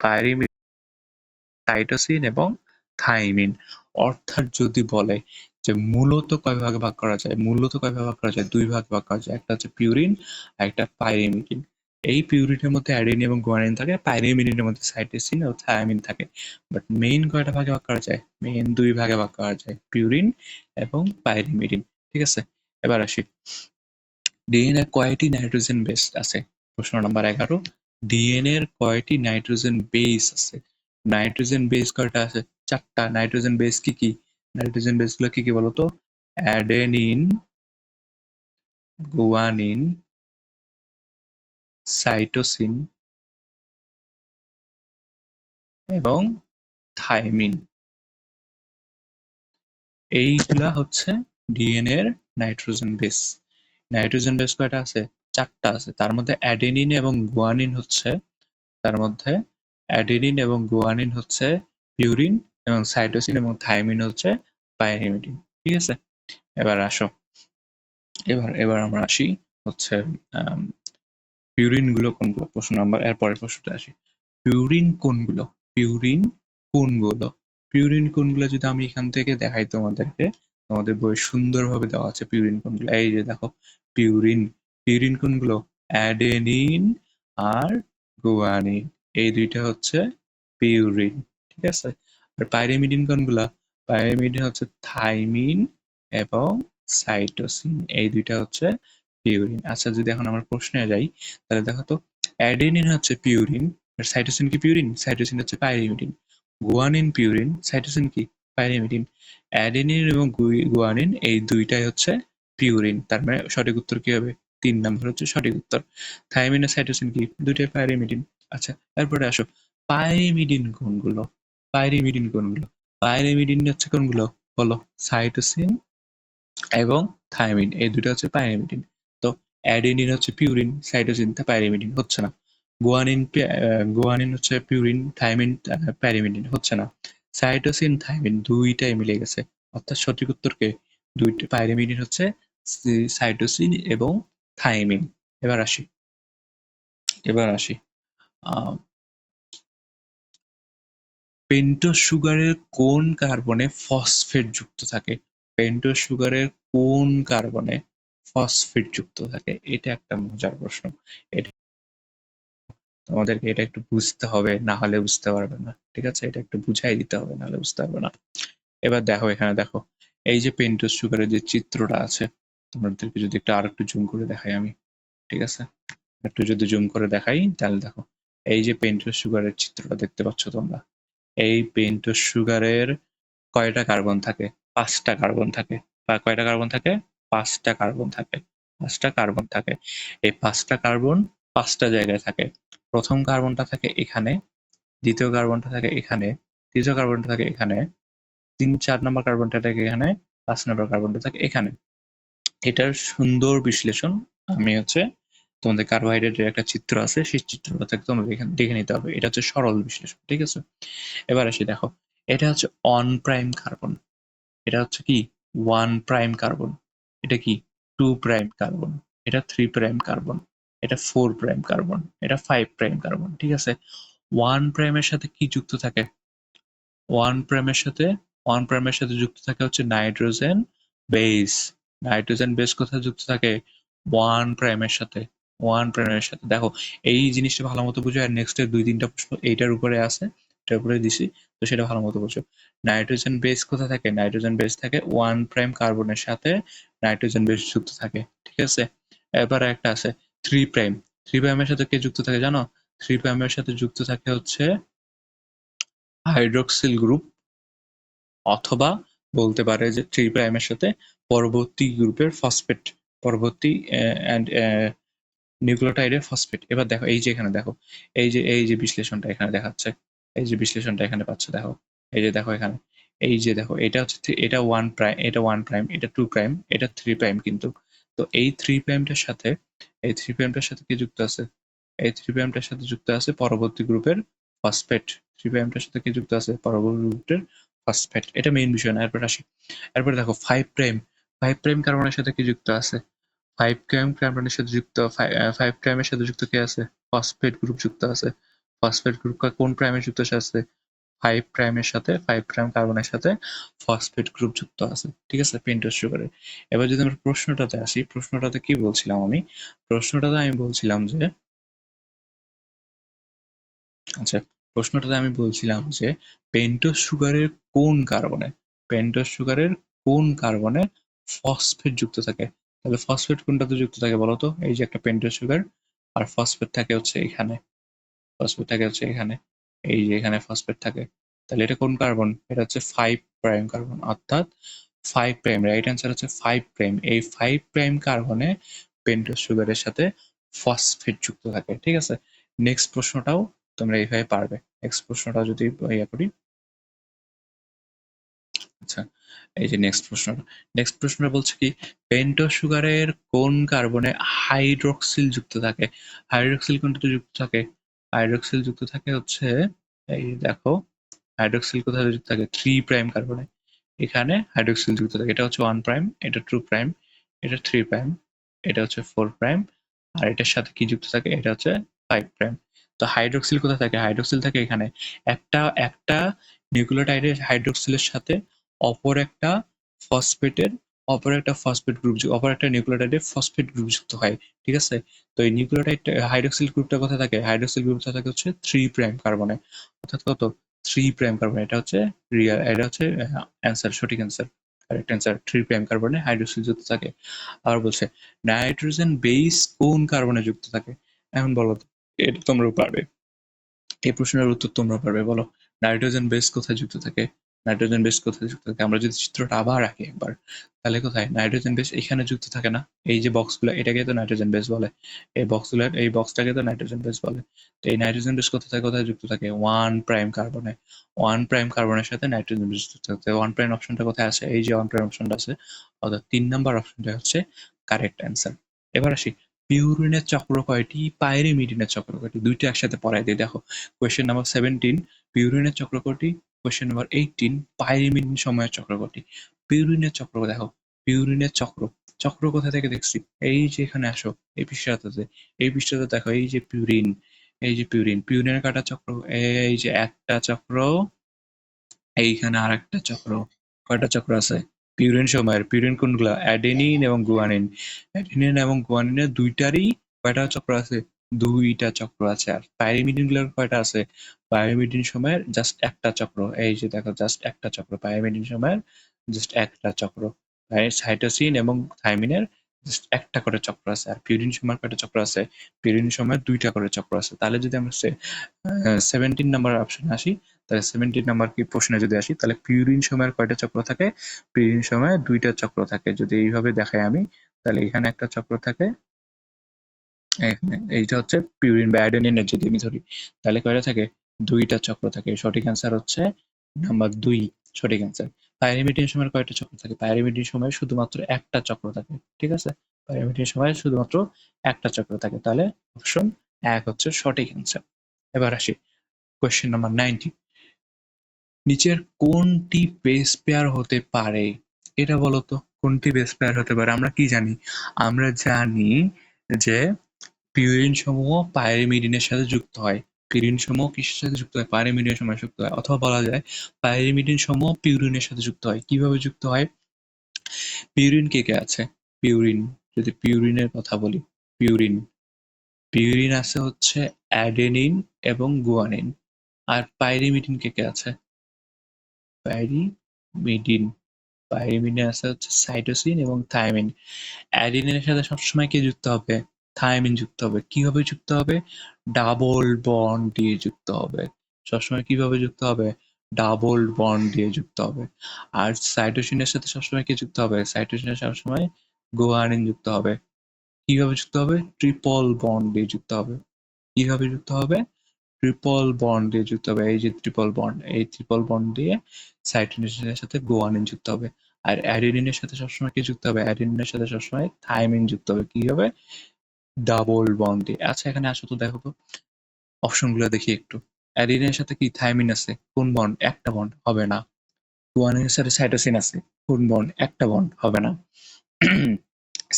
পাইরিমিডিন, সাইটোসিন এবং থাইমিন। অর্থাৎ যদি বলে যে মূলত কয় ভাগে ভাগ করা যায়, মূলত কয় ভাগে ভাগ করা যায়? দুই ভাগে ভাগ করা যায়। একটা হচ্ছে পিউরিন আর একটা পাইরিমিডিন। এই পিউরিনের মধ্যে অ্যাডেনিন এবং গুয়ানিন থাকে, পাইরিমিডিনের মধ্যে সাইটোসিন ও থায়ামিন থাকে। বাট মেইন কয়টা ভাগে ভাগ করা যায়? মেইন দুই ভাগে ভাগ করা যায়, পিউরিন এবং পাইরিমিডিন। ঠিক আছে, এবার আসি ডিএনএ কয়টি নাইট্রোজেন বেস আছে? প্রশ্ন নাম্বার 11। ডিএনএ এর কয়টি নাইট্রোজেন বেস আছে? নাইট্রোজেন বেস কয়টা আছে? 4টা। নাইট্রোজেন বেস কি কি? নাইট্রোজেন বেস গুলো কি কি বলতো? অ্যাডেনিন, গুয়ানিন, সাইটোসিন এবং থাইমিন। এইগুলা হচ্ছে ডিএনএ এর নাইট্রোজেন বেস। নাইট্রোজেন বেস কয়টা আছে? 4টা আছে। তার মধ্যে অ্যাডেনিন এবং গুয়ানিন হচ্ছে তার মধ্যে অ্যাডেনিন এবং গুয়ানিন হচ্ছে পিউরিন এবং সাইটোসিন এবং থাইমিন হচ্ছে পাইরিমিডিন। ঠিক আছে, এবার আসো, এবার আমরা আসি হচ্ছে পিউরিন গুলো কোনগুলো? প্রশ্ন নাম্বার এর পরের প্রশ্নটা আসি। পিউরিন কোনগুলো? পিউরিন কোনগুলো? পিউরিন কোনগুলো যদি আমি এখান থেকে দেখাই তোমাদেরকে, তোমাদের বই সুন্দরভাবে দেওয়া আছে পিউরিন কোনগুলো। এই যে দেখো পিউরিন। পিউরিন কোনগুলো? অ্যাডেনিন আর গুয়ানিন, এই দুইটা হচ্ছে পিউরিন। ঠিক আছে, আর পাইরিমিডিন কোনগুলা? পাইরিমিডিন হচ্ছে থাইমিন এবং সাইটোসিন, এই দুইটা হচ্ছে পিউরিন। আচ্ছা, যদি এখন আমরা প্রশ্নে যাই তাহলে দেখো তো অ্যাডেনিন হচ্ছে পিউরিন আর সাইটোসিন কি পিউরিন? সাইটোসিন হচ্ছে পাইরিমিডিন। গুয়ানিন পিউরিন, সাইটোসিন কি? পাইরিমিডিন। অ্যাডেনিন এবং গুয়ানিন এই দুইটাই হচ্ছে পিউরিন। তার মানে সঠিক উত্তর কি হবে? 3 নম্বর হচ্ছে সঠিক উত্তর। থাইমিন আর সাইটোসিন কি? দুইটাই পাইরিমিডিন। আচ্ছা, তারপরে আসো পাইরিমিডিন কোনগুলো? পাইরিমিডিন কোনগুলো? পাইরিমিডিন হচ্ছে কোনগুলো বলো? সাইটোসিন এবং থাইমিন, এই দুটো হচ্ছে পাইরিমিডিন। তো অ্যাডেনিন হচ্ছে পিউরিন, সাইটোসিন পাইরিমিডিন হচ্ছে না। গুয়ানিন হচ্ছে পিউরিন, থাইমিন পাইরিমিডিন হচ্ছে না। সাইটোসিন থাইমিন দুইটাই মিলে গেছে। অর্থাৎ সঠিক উত্তরকে দুইটা পাইরিমিডিন হচ্ছে সাইটোসিন এবং থাইমিন। এবার আসি, আহ পেন্টোজ সুগারের কোন কার্বনে ফসফেট যুক্ত থাকে? পেন্টোজ সুগারের কোন কার্বনে ফসফেট যুক্ত থাকে? এটা একটা মজার প্রশ্ন। এটা তোমাদেরকে এটা একটু বুঝতে হবে, না হলে বুঝতে পারবে না। ঠিক আছে, এটা একটু বুঝাই দিতে হবে, নাহলে বুঝতে পারবে না। এবার দেখো এখানে দেখো, এই যে পেন্টোজ সুগারের যে চিত্রটা আছে, তোমাদেরকে যদি একটু আরেকটু জুম করে দেখাই আমি, ঠিক আছে? একটু যদি জুম করে দেখাই তাহলে দেখো, এই যে পেন্টোজ সুগারের চিত্রটা দেখতে পাচ্ছ তোমরা, এই পেন্টোজ সুগারের কয়টা কার্বন থাকে? 5টা কার্বন থাকে। বা কয়টা কার্বন থাকে? 5টা কার্বন থাকে। 5টা কার্বন থাকে। এই 5টা কার্বন 5টা জায়গায় থাকে। প্রথম কার্বনটা থাকে এখানে, দ্বিতীয় কার্বনটা থাকে এখানে, তৃতীয় কার্বনটা থাকে এখানে, 4 নম্বর কার্বনটা থাকে এখানে, 5 নম্বর কার্বনটা থাকে এখানে। এটার সুন্দর বিশ্লেষণ আমি তোমাদের কার্বোহাইড্রেটের একটা চিত্র আছে, সেই চিত্রটা থেকে তোমাদের এখানে দেখে নিতে হবে। এটা হচ্ছে সরল বিশ্লেষণ, ঠিক আছে? এবার আসি দেখো, এটা হচ্ছে অন প্রাইম কার্বন, এটা হচ্ছে কি 1 প্রাইম কার্বন, এটা কি 2 প্রাইম কার্বন, এটা 3 প্রাইম কার্বন, এটা 4 প্রাইম কার্বন, এটা 5 প্রাইম কার্বন, ঠিক আছে? 1 প্রাইমের সাথে কি যুক্ত থাকে? 1 প্রাইমের সাথে 1 প্রাইমের সাথে যুক্ত থাকে হচ্ছে নাইট্রোজেন বেস। নাইট্রোজেন বেস কোথায় যুক্ত থাকে? 1 প্রাইমের সাথে। 1 প্রাইমের সাথে। দেখো, এই জিনিসটা ভালো মতো বুঝো, আর নেক্সট এর 2-3টা প্রশ্ন এইটার উপরে আছে, এটার উপরে দিছি, তো সেটা ভালো মতো বুঝো। নাইট্রোজেন বেস কোথায় থাকে? নাইট্রোজেন বেস থাকে 1 প্রাইম কার্বনের সাথে, নাইট্রোজেন বেস যুক্ত থাকে, ঠিক আছে? এবার একটা আছে 3 প্রাইম। 3 প্রাইমের সাথে কে যুক্ত থাকে জানো? 3 প্রাইমের সাথে যুক্ত থাকে হচ্ছে হাইড্রোক্সিল গ্রুপ, অথবা বলতে পারে যে 3 প্রাইমের সাথে পরবর্তী গ্রুপের ফসফেট, পরবর্তী নিউক্লিওটাইডের ফসফেট। এবার দেখো, এই যে এখানে দেখো, এই যে বিশ্লেষণটা এখানে দেখাচ্ছে, এই যে বিশ্লেষণটা এখানে পাচ্ছ দেখো, এই যে দেখো এখানে, এই যে দেখো, এটা হচ্ছে এটা 1 প্রাইম, এটা 1 প্রাইম, এটা 2 প্রাইম, এটা 3 প্রাইম কিন্তু। তো এই 3 প্রাইমটার সাথে, এই 3 প্রাইমটার সাথে কি যুক্ত আছে? এই 3 প্রাইমটার সাথে যুক্ত আছে পরবর্তী গ্রুপের ফসফেট। 3 প্রাইমটার সাথে কি যুক্ত আছে? পরবর্তী গ্রুপের ফসফেট। এটা মেইন বিষয় না, এরপর আসি। এরপর দেখো 5 প্রাইম, 5 প্রাইম কার্বনের সাথে কি যুক্ত আছে? 5 প্রাইম কার্বনের সাথে যুক্ত, 5 প্রাইমের সাথে যুক্ত কে আছে? ফসফেট গ্রুপ যুক্ত আছে। ফসফেট গ্রুপ কোন প্রাইমের যুক্ত আছে? 5 প্রাইমের সাথে, 5 প্রাইম কার্বনের সাথে ফসফেট গ্রুপ যুক্ত আছে, ঠিক আছে? পেন্টোজ সুগারের। এবার যদি আমরা প্রশ্নটাতে আসি, প্রশ্নটাতে কি বলছিলাম আমি? প্রশ্নটাতে আমি বলছিলাম যে, আচ্ছা, প্রশ্নটাতে আমি বলছিলাম যে পেন্টোজ সুগারের কোন কার্বনে, পেন্টোজ সুগারের কোন কার্বনে ফসফেট যুক্ত থাকে? তাহলে ফসফেট কোনটাতে যুক্ত থাকে বলো তো? এই যে একটা পেন্টোজ সুগার, আর ফসফেট থাকে হচ্ছে এখানে, ফসফেট থাকে হচ্ছে এখানে, এই যে এখানে ফসফেট থাকে। তাহলে এটা কোন কার্বন? এটা হচ্ছে 5 প্রাইম কার্বন, অর্থাৎ 5 প্রাইম, রাইট অ্যান্সার হচ্ছে 5 প্রাইম। এই 5 প্রাইম কার্বনে পেন্টোজ সুগারের সাথে ফসফেট যুক্ত থাকে, ঠিক আছে? নেক্সট প্রশ্নটাও তোমরা এইভাবে পারবে। নেক্সট প্রশ্নটা যদি ইয়া করি, আচ্ছা, এই যে নেক্সট প্রশ্নটা, নেক্সট প্রশ্নটা বলছে কি, পেন্টোজ সুগারের কোন কার্বনে হাইড্রক্সিল যুক্ত থাকে? হাইড্রক্সিল কোনটাতে যুক্ত থাকে? হাইড্রক্সিল যুক্ত থাকে হচ্ছে, এই দেখো, হাইড্রক্সিল কোথায় যুক্ত থাকে? 3 প্রাইম কার্বনে। এখানে হাইড্রক্সিল যুক্ত থাকে, এটা হচ্ছে 1 প্রাইম, এটা 2 প্রাইম, এটা 3 প্রাইম, এটা হচ্ছে 4 প্রাইম, আর এটার সাথে কি যুক্ত থাকে? এটা হচ্ছে 5 প্রাইম। তো হাইড্রক্সিল কোথায় থাকে? হাইড্রক্সিল থাকে এখানে। একটা একটা নিউক্লিওটাইডের হাইড্রক্সিলের সাথে অপর একটা ফসফেটের, অপর একটা ফসফেট গ্রুপ, অপর একটা নিউক্লিওটাইডের ফসফেট গ্রুপ যুক্ত হয়, ঠিক আছে? তো এই নিউক্লিওটাইড হাইড্রক্সিল গ্রুপটা কোথায় থাকে? হাইড্রক্সিল গ্রুপটা থাকে হচ্ছে 3 প্রাইম কার্বনে, অর্থাৎ কত? 3 প্রাইম কার্বন। এটা হচ্ছে রিয়াল, এটা হচ্ছে অ্যান্সার, সঠিক অ্যান্সার, কারেক্ট অ্যান্সার। 3 প্রাইম কার্বনে হাইড্রোক্সিল যুক্ত থাকে। আবার বলছে নাইট্রোজেন বেস কোন কার্বনে যুক্ত থাকে? এখন বলো তো, এটা তোমরাও পারবে, এই প্রশ্নের উত্তর তোমরা পারবে, বলো নাইট্রোজেন বেস কোথায় যুক্ত থাকে? নাইট্রোজেন বেস কোথায় যুক্ত থাকে? আমরা যদি চিত্রটা আবার আঁকি একবার, তাহলে কোথায় নাইট্রোজেন বেস? এখানে যুক্ত থাকে না? এই যে বক্সগুলো, এটাকে তো নাইট্রোজেন বেস বলে। এই বক্সগুলোর এই বক্সটাকে তো নাইট্রোজেন বেস বলে। তো এই নাইট্রোজেন বেস কোথায় কোথায় যুক্ত থাকে? 1 প্রাইম কার্বনে। 1 প্রাইম কার্বনের সাথে নাইট্রোজেন বেস যুক্ত থাকে। 1 প্রাইম অপশনটা কোথায় আছে? এই যে 1 প্রাইম অপশনটা আছে, অর্থাৎ 3 নাম্বার অপশনটা হচ্ছে কারেক্ট অ্যান্সার। এবার আসি, পিউরিনের চক্র কয়টি, পাইরিমিডিনের চক্র কয়টি? দুইটা একসাথে পড়াই দিই, দেখো। কোয়েশ্চেন নাম্বার 17 পিউরিনের চক্র কয়টি, কোয়েশ্চেন নাম্বার 18 পাইরিমিডিন সময়ের চক্র কয়টি? পিউরিনের চক্র দেখো, পিউরিনের চক্র, চক্র কোথা থেকে দেখছি? এই যে এখানে আসো, এই পৃষ্ঠাটাতে, এই পৃষ্ঠাতে দেখো, এই যে পিউরিন, এই যে পিউরিন, পিউরিনের কাটা চক্র, এই যে একটা চক্র, এইখানে আরেকটা চক্র। কয়টা চক্র আছে? পিউরিন সময়ের, পিউরিন কোনগুলা? অ্যাডেনিন এবং গুয়ানিন। অ্যাডেনিন এবং গুয়ানিনের দুইটারই কয়টা চক্র আছে? 2টা চক্র আছে। আর পাইরিমিডিনগুলোর কয়টা আছে? পাইরিমিডিন সময়ের জাস্ট একটা চক্র। এই যে দেখো জাস্ট একটা চক্র। পাইরিমিডিন সময়ের জাস্ট একটা চক্র। সাইটোসিন এবং থাইমিনের জাস্ট একটা করে চক্র আছে। আর পিউরিন সময়ের কয়টা চক্র আছে? পিউরিন সময়ের 2টা করে চক্র আছে। তাহলে যদি আমরা 17 নাম্বার অপশনে আসি, তাহলে 17 নাম্বার কি প্রশ্নে যদি আসি, তাহলে পিউরিন সময়ের কয়টা চক্র থাকে? পিউরিন সময়ে 2টা চক্র থাকে। যদি এইভাবে দেখাই আমি, তাহলে এখানে একটা চক্র থাকে, এখানে এইটা হচ্ছে পিউরিন বা অ্যাডেনিনের যদি আমি ধরি, তাহলে কয়টা থাকে? 2টা চক্র থাকে। সঠিক অ্যান্সার হচ্ছে নাম্বার 2, সঠিক অ্যান্সার। পাইরিমিডিন সময়ের কয়টা চক্র থাকে? পাইরিমিডিন সময়ে শুধুমাত্র একটা চক্র থাকে। ঠিক আছে, পাইরিমিডিন সময়ে শুধুমাত্র একটা চক্র থাকে। তাহলে অপশন 1 হচ্ছে সঠিক অ্যান্সার। এবার আসি কোয়েশ্চেন নাম্বার 90। নিচের কোনটি বেস পেয়ার হতে পারে? এটা বলতো কোনটি বেস পেয়ার হতে পারে? আমরা কি জানি? আমরা জানি যে পিউরিন সমূহ পাইরিমিডিনের সাথে যুক্ত হয়। পিউরিন সমূহ কিসের সাথে যুক্ত হয়? পাইরিমিডিনের সাথে যুক্ত হয়। অথবা বলা যায় পাইরিমিডিন সমূহ পিউরিনের সাথে যুক্ত হয়। কিভাবে যুক্ত হয়? পিউরিন কে কে আছে? পিউরিন, যদি পিউরিনের কথা বলি, পিউরিন পিউরিন আছে হচ্ছে অ্যাডেনিন এবং গুয়ানিন। আর পাইরিমিডিন কে কে আছে? পাইরিমিডিন পাইরিমিডে আছে হচ্ছে সাইটোসিন এবং থাইমিন। অ্যাডিনিনের সাথে সবসময় কে যুক্ত হবে? থাইমিন যুক্ত হবে। কিভাবে যুক্ত হবে? ডাবল বন্ড দিয়ে যুক্ত হবে। সবসময় কিভাবে যুক্ত হবে? ডাবল বন্ড দিয়ে যুক্ত হবে। আর সাইটোসিনের সাথে সবসময় কে যুক্ত হবে? সাইটোসিনের সবসময় গুয়ানিন যুক্ত হবে। কিভাবে যুক্ত হবে? ট্রিপল বন্ড দিয়ে যুক্ত হবে। কিভাবে যুক্ত হবে? ট্রিপল বন্ড দিয়ে যুক্ত হবে। এই যে ট্রিপল বন্ড, এই ট্রিপল বন্ড দিয়ে সাইটোসিনের সাথে গুয়ানিন যুক্ত হবে। আর অ্যাডেনিনের সাথে সবসময় কি যুক্ত হবে? অ্যাডেনিনের সাথে সবসময় থাইমিন যুক্ত হবে। কি হবে? ডাবল বন্ড দিয়ে। আচ্ছা, এখানে আসো তো, দেখো তো অপশনগুলো দেখি একটু। অ্যাডেনিনের সাথে কি থাইমিন আছে? কোন বন্ড? একটা বন্ড, হবে না। গুয়ানিনের সাথে সাইটোসিন আছে, কোন বন্ড? একটা বন্ড, হবে না।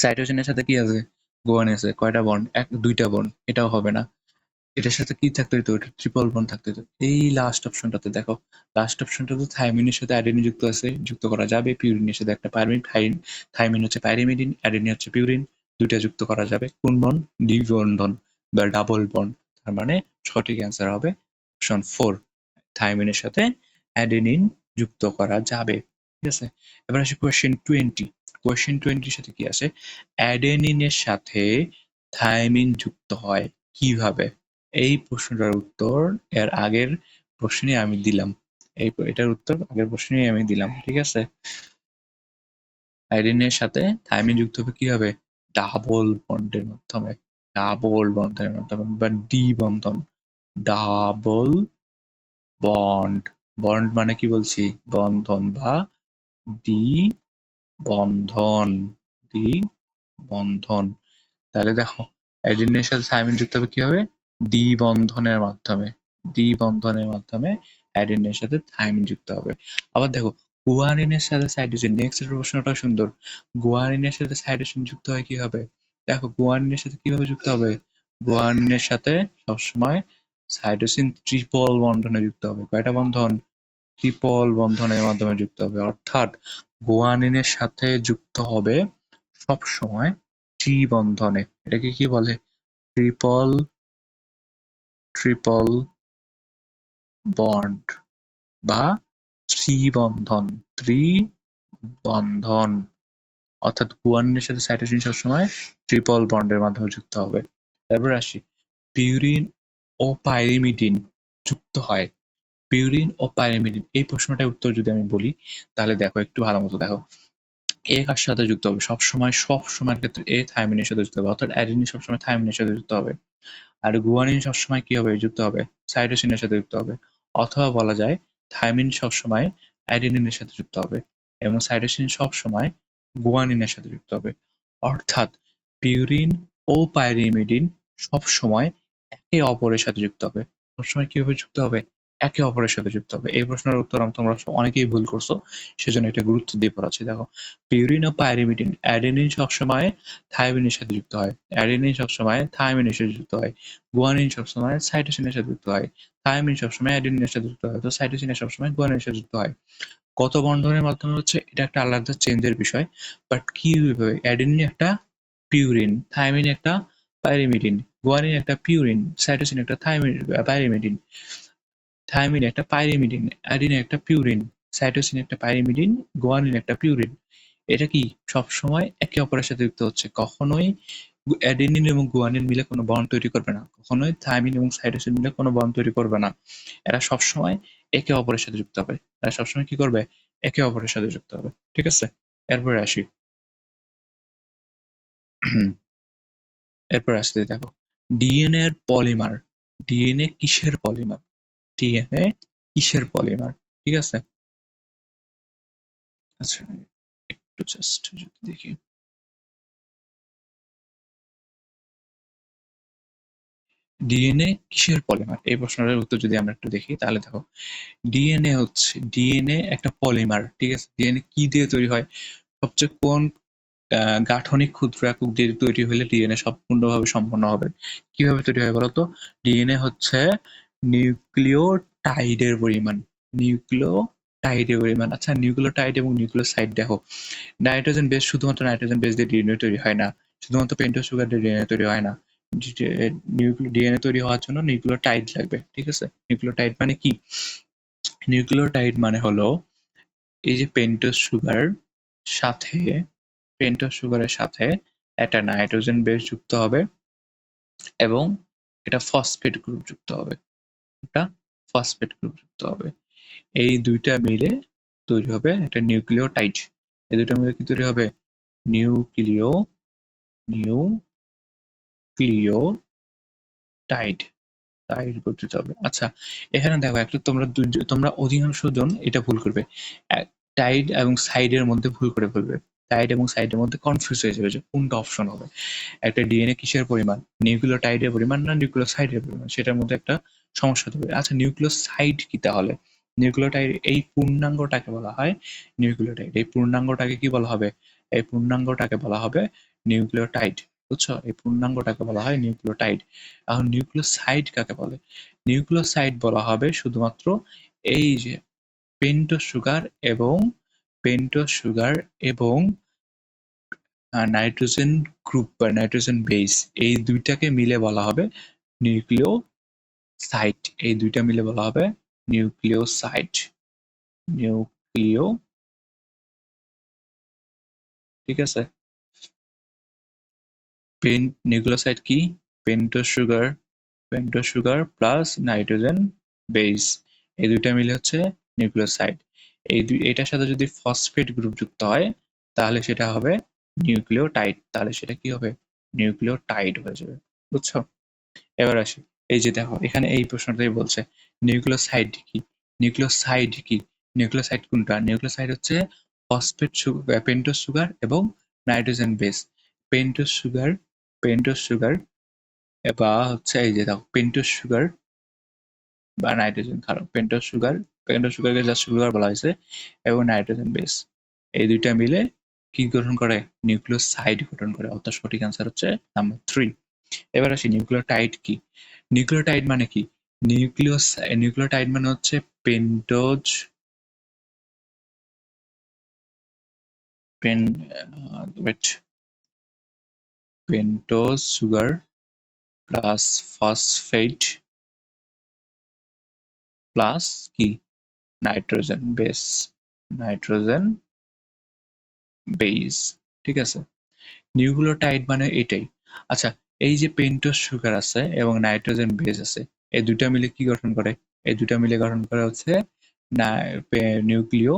সাইটোসিনের সাথে কি আছে? গুয়ানিন আছে, কয়টা বন্ড? 2টা বন্ড, এটাও হবে না। এটার সাথে কি থাকতে হতো? এটা ট্রিপল বন্ড থাকতে হতো। এই লাস্ট অপশনটাতে দেখো, লাস্ট অপশনটাতে থাইমিনের সাথে অ্যাডেনিন যুক্ত আছে, যুক্ত করা যাবে। পিউরিনের সাথে একটা পাইরিমিড, থাইমিন হচ্ছে পাইরিমিডিন, অ্যাডেনিন হচ্ছে পিউরিন, দুইটা যুক্ত করা যাবে। কোন বন্ড? দ্বিবন্ধন বা ডাবল বন্ড। তার মানে সঠিক অ্যান্সার হবে অপশন 4, থাইমিনের সাথে অ্যাডেনিন যুক্ত করা যাবে। ঠিক আছে, এবার আসি কোয়েশ্চেন 20। কোয়েশ্চেন 20 সাথে কি আছে? অ্যাডেনিনের সাথে থাইমিন যুক্ত হয় কিভাবে? এই প্রশ্নটার উত্তর এর আগের প্রশ্নে আমি দিলাম। এটার উত্তর আগের প্রশ্নেই আমি দিলাম। ঠিক আছে, আইরিনের সাথে থাইমিন যুক্ত হবে কিভাবে? ডাবল বন্ডের মাধ্যমে। ডাবল বন্ধনের মাধ্যমে বা ডি বন্ধন। Double bond. বন্ড মানে কি বলছি? বন্ধন বা ডি বন্ধন। ডি বন্ধন। তাহলে দেখো, অ্যাডিনিনের সাথে থাইমিন যুক্ত হবে কিভাবে? ডি বন্ধনের মাধ্যমে। ডি বন্ধনের মাধ্যমে অ্যাডিনিনের সাথে থাইমিন যুক্ত হবে। আবার দেখো, গুয়ানিনের সাথে সাইটোসিন, নেক্সট প্রশ্নটা সুন্দর। গুয়ানিনের সাথে সাইটোসিন যুক্ত হয় কিভাবে? দেখো, গুয়ানিনের সাথে কিভাবে যুক্ত হবে? গুয়ানিনের সাথে সবসময় সাইটোসিন ট্রিপল বন্ধনে যুক্ত হবে। কয়টা বন্ধন? ট্রিপল বন্ধনের মাধ্যমে যুক্ত হবে। অর্থাৎ গুয়ানিনের সাথে যুক্ত হবে সবসময় ত্রি বন্ধনে। এটাকে কি বলে? ট্রিপল ট্রিপল বন্ড বা ত্রিবন্ধন। ত্রিবন্ধন। অর্থাৎ গুয়ানিনের সাথে সাইটোসিন সবসময় ট্রিপল বন্ডের মাধ্যমে যুক্ত হবে। তারপর আসি, পিউরিন ও পাইরিমিডিন যুক্ত হয়। পিউরিন ও পাইরিমিডিন, এই প্রশ্নটার উত্তর যদি আমি বলি, তাহলে দেখো একটু ভালো মতো দেখো। এ কার সাথে যুক্ত হবে? সব সময়ের ক্ষেত্রে এ থাইমিনের সাথে যুক্ত হবে। অর্থাৎ অ্যাডেনিন সবসময় থাইমিনের সাথে যুক্ত হবে। আর গুয়ানিন সবসময় কি হবে? যুক্ত হবে সাইটোসিনের সাথে যুক্ত হবে। অথবা বলা যায় থাইমিন সবসময় অ্যাডেনিনের সাথে যুক্ত হবে এবং সাইটোসিন সবসময় গুয়ানিনের সাথে যুক্ত হবে। অর্থাৎ পিউরিন ও পাইরিমিডিন সবসময় একে অপরের সাথে যুক্ত হবে। সবসময় কিভাবে যুক্ত হবে? একে অপরের সাথে যুক্ত হবে। এই প্রশ্নের উত্তর তোমরা অনেকেই ভুল করছো, সেজন্য এটা গুরুত্ব দিয়ে পড়াচ্ছি। দেখো, পিউরিন ও পাইরিমিডিন, অ্যাডেনিন সবসময় থাইমিনের সাথে যুক্ত হয়, অ্যাডেনিন সবসময় থাইমিনের সাথে যুক্ত হয়, গুয়ানিন সবসময় সাইটোসিনের সাথে যুক্ত হয়, থাইমিন সবসময় অ্যাডেনিনের সাথে যুক্ত হয়, তো সাইটোসিনের সবসময় গুয়ানিনের সাথে যুক্ত হয়। কত বন্ধনের মাধ্যমে হচ্ছে এটা একটা আলাদা চেঞ্জের বিষয়, বাট কি অ্যাডেনিন একটা পিউরিন, থাইমিন একটা পাইরিমিডিন, গুয়ানিন একটা পিউরিন, সাইটোসিন একটা পাইরিমিডিন, থায়ামিন একটা পাইরিমিডিন, অ্যাডিনিন একটা পিউরিন, সাইটোসিন একটা পাইরিমিডিন, গুয়ানিন একটা পিউরিন। এটা কি সবসময় একে অপরের সাথে যুক্ত হচ্ছে, কখনোই অ্যাডেনিন এবং গুয়ানিন মিলে কোনো বন্ড তৈরি করবে না, কখনোই থায়ামিন এবং সাইটোসিন মিলে কোনো বন্ড তৈরি করবে না। এরা সবসময় একে অপরের সাথে যুক্ত হবে, এরা সবসময় কি করবে, একে অপরের সাথে যুক্ত হবে। ঠিক আছে, এরপরে আসি। এরপর আসতে দেখো ডিএনএ এর পলিমার। ডিএনএ কিসের পলিমার? ডিএনএ কিসের পলিমার? ঠিক আছে, আচ্ছা একটু জাস্ট যদি দেখি, ডিএনএ কিসের পলিমার, এই প্রশ্নের উত্তর যদি আমরা একটু দেখি তাহলে দেখো ডিএনএ একটা পলিমার। ঠিক আছে, ডিএনএ কি দিয়ে তৈরি হয়, সবচেয়ে কোন গাঠনিক ক্ষুদ্র একক দিয়ে তৈরি হলে ডিএনএ সম্পূর্ণভাবে সম্পন্ন হবে? কিভাবে তৈরি হয় বলতো? ডিএনএ হচ্ছে নিউক্লিওটাইডের পরিমাণ, নিউক্লিওটাইডের পরিমাণ। আচ্ছা, নিউক্লিওটাইড এবং নিউক্লিওসাইড দেখো, নাইট্রোজেন বেস, শুধুমাত্র নাইট্রোজেন বেস দিয়ে ডিএনএ তৈরি হয় না, শুধুমাত্র পেন্টোজ সুগার দিয়ে ডিএনএ তৈরি হয় না। ডিএনএ তৈরি হওয়ার জন্য নিউক্লিওটাইড লাগবে। ঠিক আছে, নিউক্লিওটাইড মানে কি? নিউক্লিওটাইড মানে হলো এই যে পেন্টোজ সুগার সাথে, পেন্টোজ সুগারের সাথে একটা নাইট্রোজেন বেস যুক্ত হবে এবং এটা ফসফেট গ্রুপ যুক্ত হবে, এটা ফসফেট গ্রুপ যুক্ত হবে। এই দুইটা মিলে তৈরি হবে একটা নিউক্লিওটাইড। এই দুইটা মিলে কি তৈরি হবে? নিউক্লিও নিউক্লিওটাইড, টাইড গঠিত হবে। আচ্ছা, এখানে দেখো একটু তোমরা অধিকাংশ জন এটা ভুল করবে, টাইড এবং সাইডের মধ্যে ভুল করে ফেলবে, টাইড এবং সাইডের মধ্যে কনফিউজ হয়ে যাবে যে কোনটা অপশন হবে। একটা ডিএনএ কিসের পরিমাণ, নিউক্লিওটাইডের পরিমাণ না নিউক্লিওসাইডের পরিমাণ, সেটার মধ্যে একটা সমস্যা হবে। আচ্ছা, নিউক্লিওসাইড কি তাহলে? নিউক্লিওটাইড এই পূর্ণাঙ্গটাকে বলা হয় নিউক্লিওটাইড। এই পূর্ণাঙ্গটাকে কি বলা হবে? এই পূর্ণাঙ্গটাকে বলা হবে নিউক্লিওটাইড। বুঝছো, এই পূর্ণাঙ্গটাকে বলা হয় নিউক্লিওটাইড। এখন নিউক্লিওসাইড কাকে বলে? নিউক্লিওসাইড বলা হবে শুধুমাত্র এই যে পেন্টোজ সুগার এবং পেন্টোজ সুগার এবং নাইট্রোজেন গ্রুপ বা নাইট্রোজেন বেস, এই দুইটাকে মিলে বলা হবে নিউক্লিওসাইড। এই দুইটা মিলে বলা হবে নিউক্লিওসাইড, নিউক্লিও, ঠিক আছে। নিউক্লিওসাইড কি? Pentose sugar, pentose sugar plus nitrogen base, এই দুইটা মিলে হচ্ছে নিউক্লিওসাইড। এটার সাথে যদি ফসফেট গ্রুপ যুক্ত হয় তাহলে সেটা হবে নিউক্লিওটাইড, তাহলে সেটা কি হবে? নিউক্লিওটাইড হয়ে যাবে। বুঝছো, এবার আসি। এই যে দেখো এখানে এই প্রশ্নটাই বলছে নিউক্লিওসাইড কি, নিউক্লিওসাইড কি, নিউক্লিওসাইড কোনটা? নিউক্লিওসাইড হচ্ছে ফসফেট সুগার, পেন্টোজ সুগার এবং nitrogen base. Pentose sugar, pentose sugar বা হচ্ছে এই যে দেখো পেন্টোজ সুগার বা নাইট্রোজেন, কারণ পেন্টোজ সুগার, পেন্টোজ সুগারকে জাস্ট সুগার বলা হয়েছে, এবং নাইট্রোজেন বেস, এই দুইটা মিলে কি গঠন করে? নিউক্লিওসাইড গঠন করে। অর্থাৎ সঠিক আনসার হচ্ছে নাম্বার 3। এবার আসি নিউক্লিওটাইড কি। নিউক্লিওটাইড মানে কি? নিউক্লিওটাইড মানে হচ্ছে pentose, pen wait, pentose sugar plus phosphate plus কি? Nitrogen base, nitrogen base. ঠিক আছে, নিউক্লিওটাইড মানে এটাই। আচ্ছা, এই যে পেন্টোজ সুগার আছে এবং নাইট্রোজেন বেস আছে, এই দুটা মিলে কি গঠন করে? এই দুটা মিলে গঠন করে হচ্ছে নিউক্লিও,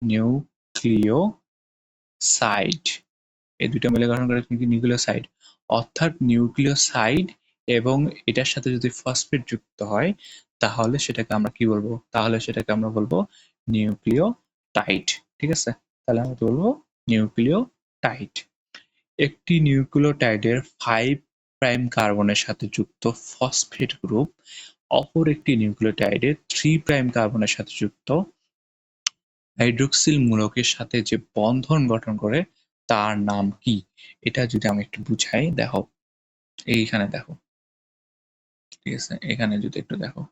নিউক্লিওসাইড। এই দুটো মিলে গঠন করে কিন্তু নিউক্লিওসাইড। অর্থাৎ নিউক্লিওসাইড এবং এটার সাথে যদি ফসফেট যুক্ত হয় তাহলে সেটাকে আমরা কি বলবো? তাহলে সেটাকে আমরা বলবো নিউক্লিওটাইড। ঠিক আছে, তাহলে আমরা বলবো নিউক্লিওটাইড। একটি নিউক্লিওটাইডের 5 প্রাইম কার্বনের সাথে যুক্ত ফসফেট গ্রুপ অপর একটি নিউক্লিওটাইডের 3 প্রাইম কার্বনের সাথে যুক্ত হাইড্রোক্সিল মূলকের সাথে যে বন্ধন গঠন করে তার নাম কি? এটা যদি আমি একটু বুঝাই, দেখো এইখানে দেখো, ঠিক আছে, এখানে যদি একটু দেখো,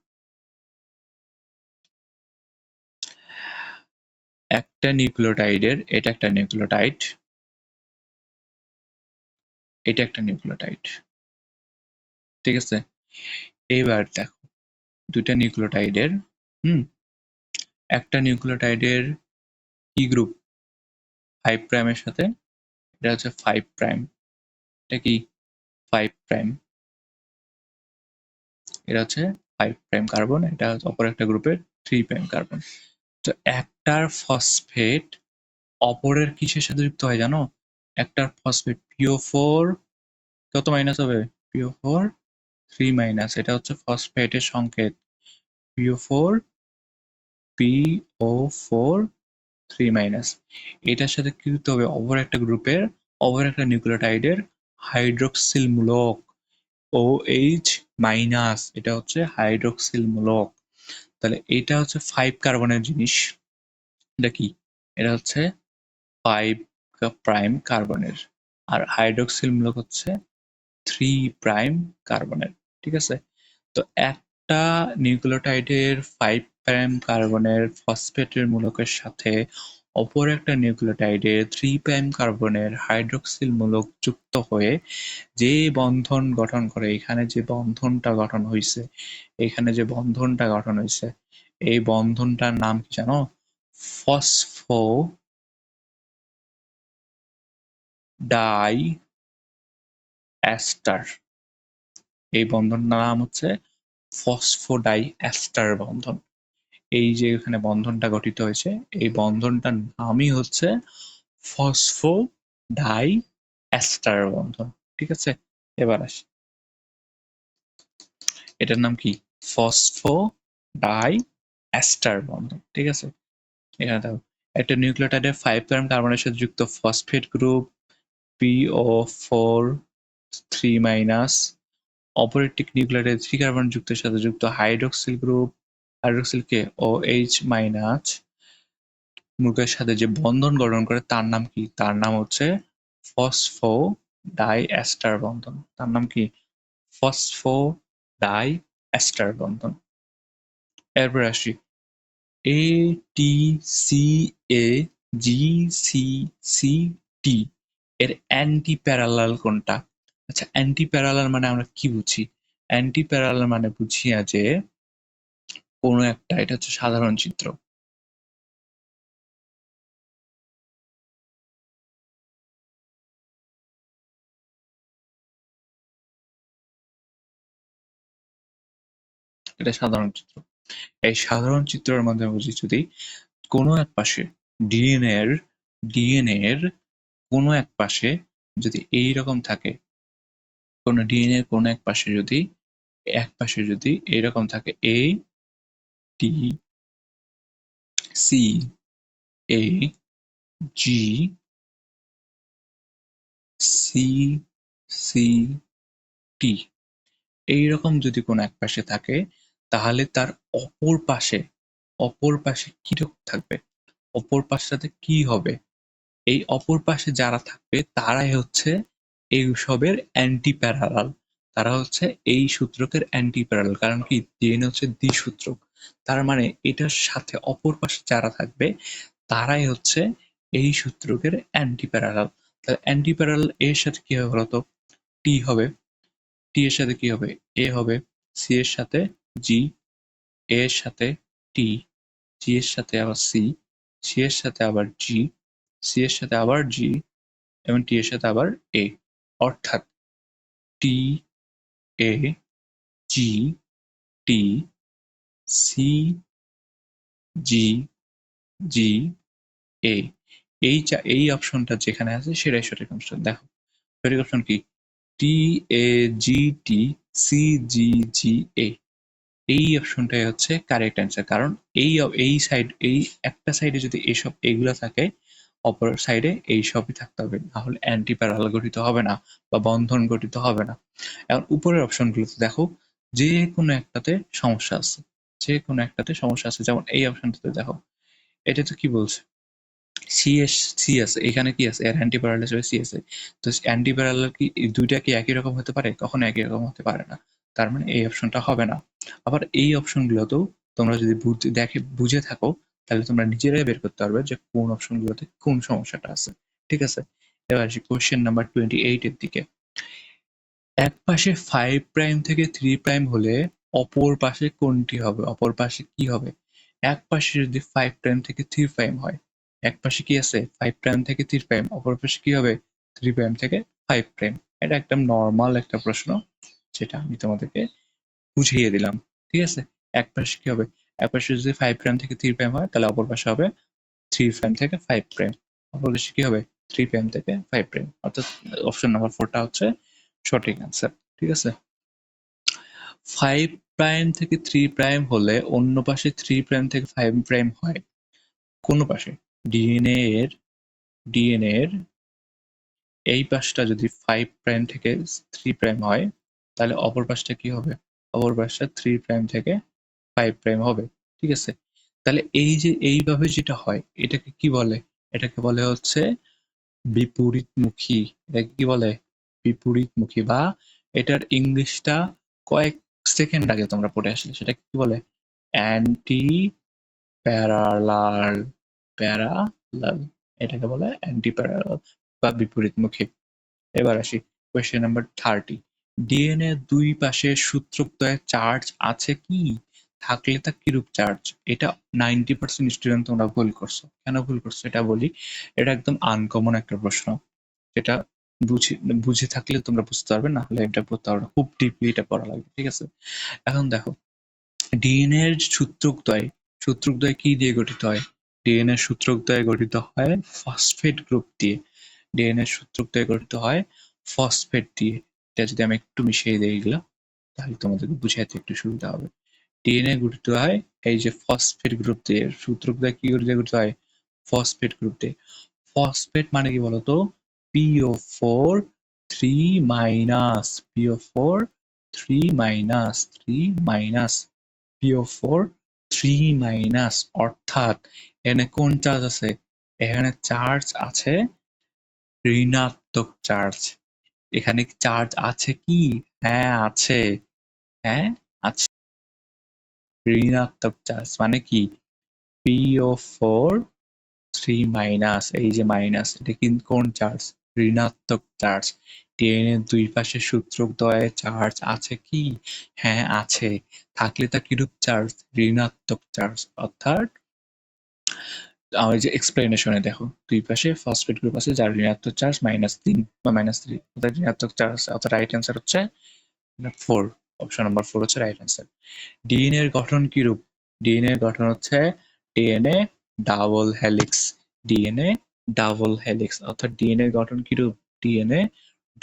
একটা নিউক্লিওটাইডের, এটা একটা নিউক্লিওটাইড, এটা একটা নিউক্লিওটাইড, ঠিক আছে? এইবার দেখো দুইটা নিউক্লিওটাইডের একটা নিউক্লিওটাইডের কি গ্রুপ 5 প্রাইমের সাথে, এটা হচ্ছে 5 প্রাইম, এটা কি 5 প্রাইম, এটা হচ্ছে 5 প্রাইম কার্বন, এটা অপর একটা গ্রুপের 3 প্রাইম কার্বন। তো একটার ফসফেট অপরের কিসের সাথে যুক্ত হয় জানো? একটার ফসফেট PO4 কত মাইনাস হবে? PO4 3 মাইনাস, এটা হচ্ছে ফসফেটের সংকেত PO4 PO4 3 মাইনাস। এটার সাথে কি যুক্ত হবে? অপর একটা গ্রুপের অপর একটা নিউক্লিওটাইডের হাইড্রোক্সিল মূলক OH মাইনাস, এটা হচ্ছে হাইড্রোক্সিল মূলক। তাহলে এটা হচ্ছে 5 কার্বনের জিনিস, এটা কি? এটা হচ্ছে 5 প্রাইম কার্বনের, আর হাইড্রোক্সিল মূলক হচ্ছে 3 প্রাইম কার্বনের। ঠিক আছে? তো একটা নিউক্লিওটাইডের 5 প্রাইম কার্বনের ফসফেটের মূলকের সাথে অপর একটা নিউক্লিওটাইডের 3 প্রাইম কার্বনের হাইড্রোক্সিল মূলক যুক্ত হয়ে যে বন্ধন গঠন করে, এখানে যে বন্ধনটা গঠন হয়েছে, এই বন্ধনটার নাম কি জানো? ফসফো ডাই অ্যাস্টার। এই বন্ধনটার নাম হচ্ছে ফসফোডাই অ্যাস্টার বন্ধন। এই যে এখানে বন্ধনটা গঠিত হয়েছে, এই বন্ধনটার নামই হচ্ছে ফসফো ডাই অ্যাস্টার বন্ধন। ঠিক আছে? এবার আসি, এটার নাম কি? ফসফো ডাই অ্যাস্টার বন্ধন। ঠিক আছে? এখানে দেখো একটা নিউক্লিওটাইডের 5 প্রাইম কার্বনের সাথে যুক্ত ফসফেট গ্রুপ PO4 3 মাইনাস, অপর একটি নিউক্লিওটাইড 3 কার্বন যুক্তের সাথে যুক্ত হাইড্রোক্সিল গ্রুপ, হাইড্রোক্সিলকে OH মাইনাস মূলকের সাথে যে বন্ধন গঠন করে তার নাম কি? তার নাম হচ্ছে ফসফো ডাই অ্যাস্টার বন্ধন। তার নাম কি? ফসফো ডাই অ্যাস্টার বন্ধন। এরপর আসি ATCA-GCC-T এর অ্যান্টি প্যারালাল কোনটা? আচ্ছা, অ্যান্টি প্যারালাল মানে আমরা কি বুঝি? অ্যান্টি প্যারালাল মানে বুঝি যে কোনো একটা, এটা হচ্ছে সাধারণ চিত্র, এটা সাধারণ চিত্র। এই সাধারণ চিত্রের মধ্যে বুঝি যদি কোনো এক পাশে ডিএনএর কোনো এক পাশে যদি এইরকম থাকে, কোনো ডিএনএর কোনো এক পাশে যদি এইরকম থাকে ATCA-GCC-T, এইরকম যদি কোনো এক পাশে থাকে, তাহলে তার অপর পাশে কিরকম থাকবে? অপর পাশটাতে কি হবে? এই অপর পাশে যারা থাকবে তারাই হচ্ছে এইসবের অ্যান্টি প্যারালাল। তারা হচ্ছে এই সূত্রকের অ্যান্টি প্যারালাল। কারণ কি? ডিএনএ হচ্ছে দ্বিসূত্রক। তার মানে এটার সাথে অপর পাশে যারা থাকবে তারাই হচ্ছে এই সূত্রকের অ্যান্টি প্যারালাল। তাহলে অ্যান্টি প্যারালাল এর সাথে কি হবে বলতো? টি হবে। টি এর সাথে কি হবে? এ হবে। সি এর সাথে জি, এ এর সাথে টি, জি এর সাথে আবার সি, সি এর সাথে আবার জি, সি এর সাথে আবার জি, এবং টি এর সাথে আবার এ। অর্থাৎ টি, এ, জি, টি, সি, জি, জি, এ। এই অপশনটা যেখানে আছে সেটাই সঠিক অপশন। দেখো সঠিক অপশন কি? টি, এ, জি, টি, সি, জি, জি, এ। এই অপশনটাই হচ্ছে কারেক্ট অ্যান্সার। কারণ এই একটা সাইডে যদি এইগুলা থাকে, অপর সাইডে এই সবই থাকতে হবে, নাহলে অ্যান্টি প্যারালাল গঠিত হবে না বা বন্ধন গঠিত হবে না। এখন উপরের অপশনগুলোতে দেখো যে কোনো একটাতে সমস্যা আছে, যেমন এই অপশনটাতে দেখো, এটাতে কি বলছে? সি আছে, এখানে কি আছে? এর অ্যান্টি প্যারালাল হিসেবে সি আছে। তো অ্যান্টি প্যারালাল কি এই দুইটা কি একই রকম হতে পারে? কখনো একই রকম হতে পারে না। তার মানে এই অপশনটা হবে না। আবার এই অপশনগুলোতেও তোমরা যদি বুঝে থাকো, তাহলে তোমরা নিজেরাই বের করতে পারবে যে কোন অপশনগুলোতে কোন সমস্যাটা আছে। ঠিক আছে? এবার আসি কোয়েশ্চেন নাম্বার 28 এর দিকে। এক পাশে 5 প্রাইম থেকে 3 প্রাইম হলে অপর পাশে কোনটি হবে? অপর পাশে কি হবে? এক পাশে যদি 5 প্রাইম থেকে 3 প্রাইম হয়, এক পাশে কি আছে? 5 প্রাইম থেকে 3 প্রাইম, অপর পাশে কি হবে? 3 প্রাইম থেকে 5 প্রাইম। এটা একদম নরমাল একটা প্রশ্ন, যেটা আমি তোমাদেরকে বুঝিয়ে দিলাম। ঠিক আছে? এক পাশে কি হবে? এক পাশে যদি 5 প্রাইম থেকে 3 প্রাইম হয়, তাহলে অপর পাশে হবে 3 প্রাইম থেকে 5 প্রাইম। অপর পাশে কি হবে? 3 প্রাইম থেকে 5 প্রাইম। অর্থাৎ অপশন নাম্বার 4 টা হচ্ছে সঠিক অ্যান্সার। ঠিক আছে? 5 প্রাইম থেকে 3 প্রাইম হলে অন্য পাশে 3 প্রাইম থেকে 5 প্রাইম হয় কোন পাশে? ডিএনএ এর এই পাশটা যদি 5 প্রাইম থেকে 3 প্রাইম হয়, তাহলে অপর পাশটা কি হবে? অপর পাশটা 3 প্রাইম থেকে 5 প্রাইম হবে। ঠিক আছে? তাহলে এই যে এইভাবে যেটা হয়, এটাকে কি বলে? এটাকে বলে হচ্ছে বিপরীতমুখী। এটাকে কি বলে? বিপরীতমুখী, বা এটার ইংলিশটা কয়েক সেকেন্ড আগে তোমরা পড়ে আসলে, সেটাকে কি বলে? Anti parallel. প্যারালাল, এটাকে বলে অ্যান্টি প্যারালাল বা বিপরীতমুখী। এবার আসি কোয়েশ্চেন নাম্বার 30। ডিএনএ দুই পাশে সূত্রদ্বয়ে চার্জ আছে কি? থাকলে তা কিরূপ চার্জ? এটা 90% স্টুডেন্ট তোমরা ভুল করছো। কেন ভুল করছো এটা বলি। এটা একদম আনকমন একটা প্রশ্ন, যেটা বুঝে বুঝে থাকলে তোমরা বুঝতে পারবে, না হলে এটা পড়তে পারবে না। খুব ডিপলি এটা পড়া লাগবে। ঠিক আছে? এখন দেখো, ডিএনএ এর সূত্রকদ্বয় কি দিয়ে গঠিত হয়? ডিএনএ সূত্রকদ্বয় গঠিত হয় ফসফেট গ্রুপ দিয়ে। ডিএনএ সূত্রকদ্বয় গঠিত হয় ফসফেট দিয়ে। এটা যদি আমি একটু মিশিয়ে দিই এগুলো, তাহলে তোমাদেরকে বুঝাইতে একটু সুবিধা হবে। ডিএনএ গঠিত হয় এই যে ফসফেট গ্রুপ দিয়ে। সূত্রকদ্বয় কি দিয়ে গঠিত হয়? ফসফেট গ্রুপ দিয়ে। ফসফেট মানে কি বলতো? PO4 3 minus, PO4 3 minus, 3 minus, PO4 3 minus, অর্থাৎ এখানে কোন চার্জ আছে? এখানে চার্জ আছে ঋণাত্মক চার্জ। এখানে চার্জ আছে কি? হ্যাঁ আছে। হ্যাঁ আছে। ঋণাত্মক চার্জ মানে কি? PO4 3 মাইনাস, এই যে মাইনাস, এটা কিন্তু কোন চার্জ? ঋণাত্মক চার্জ। ডিএনএ দুই পাশে সূত্রদ্বয়ে চার্জ আছে কি? হ্যাঁ আছে। থাকলে তা কিরূপ চার্জ? ঋণাত্মক চার্জ। অর্থাৎ আমার যে এক্সপ্লেনেশনে দেখো, দুই পাশে ফসফেট গ্রুপ আছে যার ঋণাত্মক চার্জ -3 বা -3, অর্থাৎ ঋণাত্মক চার্জ আছে। অর্থাৎ রাইট অ্যান্সার হচ্ছে 4। অপশন নাম্বার 4 হচ্ছে রাইট অ্যান্সার। ডিএনএ এর গঠন কিরূপ? ডিএনএ এর গঠন হচ্ছে DNA double helix. DNA double helix, অর্থাৎ ডিএনএ এর গঠন কিরূপ? DNA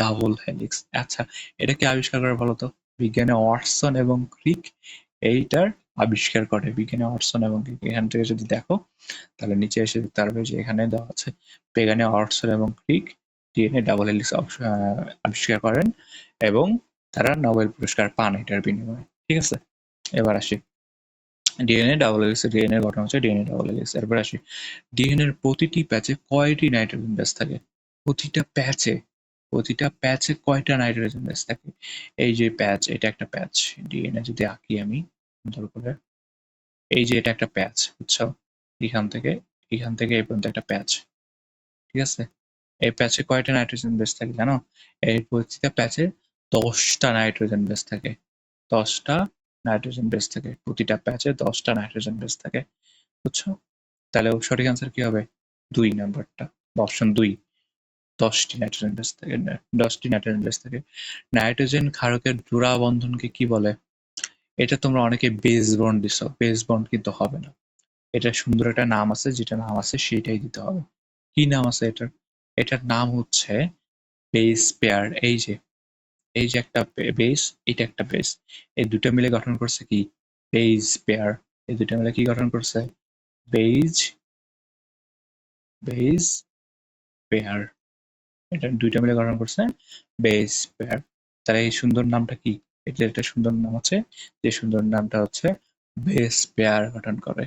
double helix. আচ্ছা, এটা কে আবিষ্কার করে বলতো? বিজ্ঞানী ওয়াটসন এবং ক্রিক এইটার আবিষ্কার করে। বিজ্ঞানী ওয়াটসন এবং ক্রিক। এখান থেকে যদি দেখো, তাহলে নিচে এসে দেখতে পারবে যে এখানে দেওয়া আছে বিজ্ঞানী ওয়াটসন এবং ক্রিক ডিএনএ ডাবল হেলিক্স আবিষ্কার করেন, এবং তারা নোবেল পুরস্কার পান এটার বিনিময়ে। ঠিক আছে? এবার আসি ডিএনএ ডাবল হেলিক্স। ডিএনএ এর গঠন হচ্ছে ডিএনএ ডাবল হেলিক্স। এরপর আসি, ডিএনএ এর প্রতিটি প্যাচে কয়টি নাইট্রোজেন বেস থাকে? প্রতিটা প্যাচে কয়টা নাইট্রোজেন বেস থাকে? এই যে প্যাচ, এটা একটা প্যাচ। ডিএনএ যদি আঁকি আমি সুন্দর করে, এই যে এটা একটা প্যাচ, বুঝছো? এখান থেকে এই পর্যন্ত একটা প্যাচ। ঠিক আছে? এই প্যাচে কয়টা নাইট্রোজেন বেস থাকে জানো? এই প্রতিটা প্যাচে 10টা নাইট্রোজেন বেস থাকে। 10টা নাইট্রোজেন বেস থাকে। প্রতিটা প্যাচে 10টা নাইট্রোজেন বেস থাকে। বুঝছো? তাহলে সঠিক অ্যান্সার কি হবে? 2 নাম্বারটা, অপশন 2। 10টি নাইট্রোজেন বেস থাকে। 10টি নাইট্রোজেন বেস থাকে। নাইট্রোজেন ক্ষারকের জোড়া বন্ধনকে কি বলে? এটা তোমরা অনেকে বেস বন্ড দিছো। বেস বন্ড কিন্তু হবে না। এটা সুন্দর একটা নাম আছে, যেটা নাম আছে সেটাই দিতে হবে। কি নাম আছে এটার? এটার নাম হচ্ছে বেস পেয়ার। এই যে একটা বেস, এটা একটা বেস। এই দুটো মিলে গঠন করছে কি? Base pair. এই দুটো মিলে কি গঠন করছে? Base base pair. এটা দুইটা মিলে গঠন করছে বেস পেয়ার। তাহলে এই সুন্দর নামটা কি? এটা একটা সুন্দর নাম আছে, যে সুন্দর নামটা হচ্ছে বেস পেয়ার গঠন করে।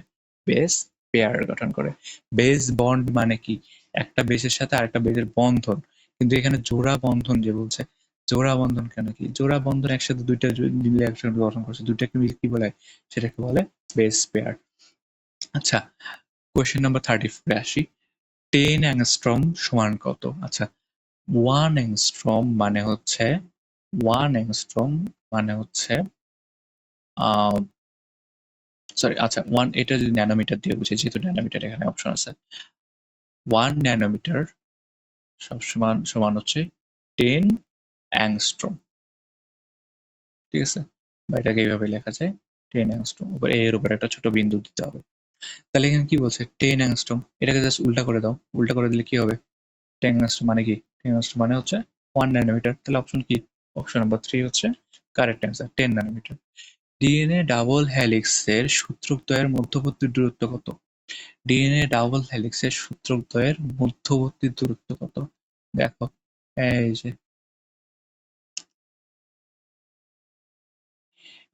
বেস পেয়ার গঠন করে। বেস বন্ড মানে কি? একটা বেসের সাথে আরেকটা বেসের বন্ধন। কিন্তু এখানে জোড়া বন্ধন যে বলছে, জোড়া বন্ধন কেন কি? জোড়া বন্ধন একসাথে দুইটা মিলে একসাথে গঠন করছে, দুইটাকে মিলে কি বলে? সেটাকে বলে বেস পেয়ার। আচ্ছা, কোয়েশ্চেন নাম্বার 34 আসি। 10 অ্যাংস্ট্রম সমান কত? আচ্ছা, 1 অ্যাংস্ট্রম মানে হচ্ছে 1 অ্যাংস্ট্রম মানে হচ্ছে সরি আচ্ছা 1 এটা যদি ন্যানোমিটার দিয়ে বুঝি, যেহেতু ন্যানোমিটার এখানে অপশন আছে, 1 ন্যানোমিটার সমান হচ্ছে 10 অ্যাংস্ট্রম। ঠিক আছে, বা এটাকে এইভাবে লেখা যায় 10 অ্যাংস্ট্রম, এর উপর একটা ছোট বিন্দু দিতে হবে। তাহলে এখানে কি বলছে 10 অ্যাংস্ট্রম, এটাকে জাস্ট উল্টা করে দাও, উল্টা করে দিলে কি হবে, 10 অ্যাংস্ট্রম মানে কি, 10 অ্যাংস্ট্রম মানে হচ্ছে 1 ন্যানোমিটার। তাহলে অপশন কি, অপশন নাম্বার 3 হচ্ছে correct answer, 10 nanometre. DNA double হেলিক্সের সূত্রকদ্বয়ের মধ্যবর্তী দূরত্ব কত? ডিএনএ ডাবল হেলিক্সের সূত্রকদ্বয়ের মধ্যবর্তী দূরত্ব কত? দেখো,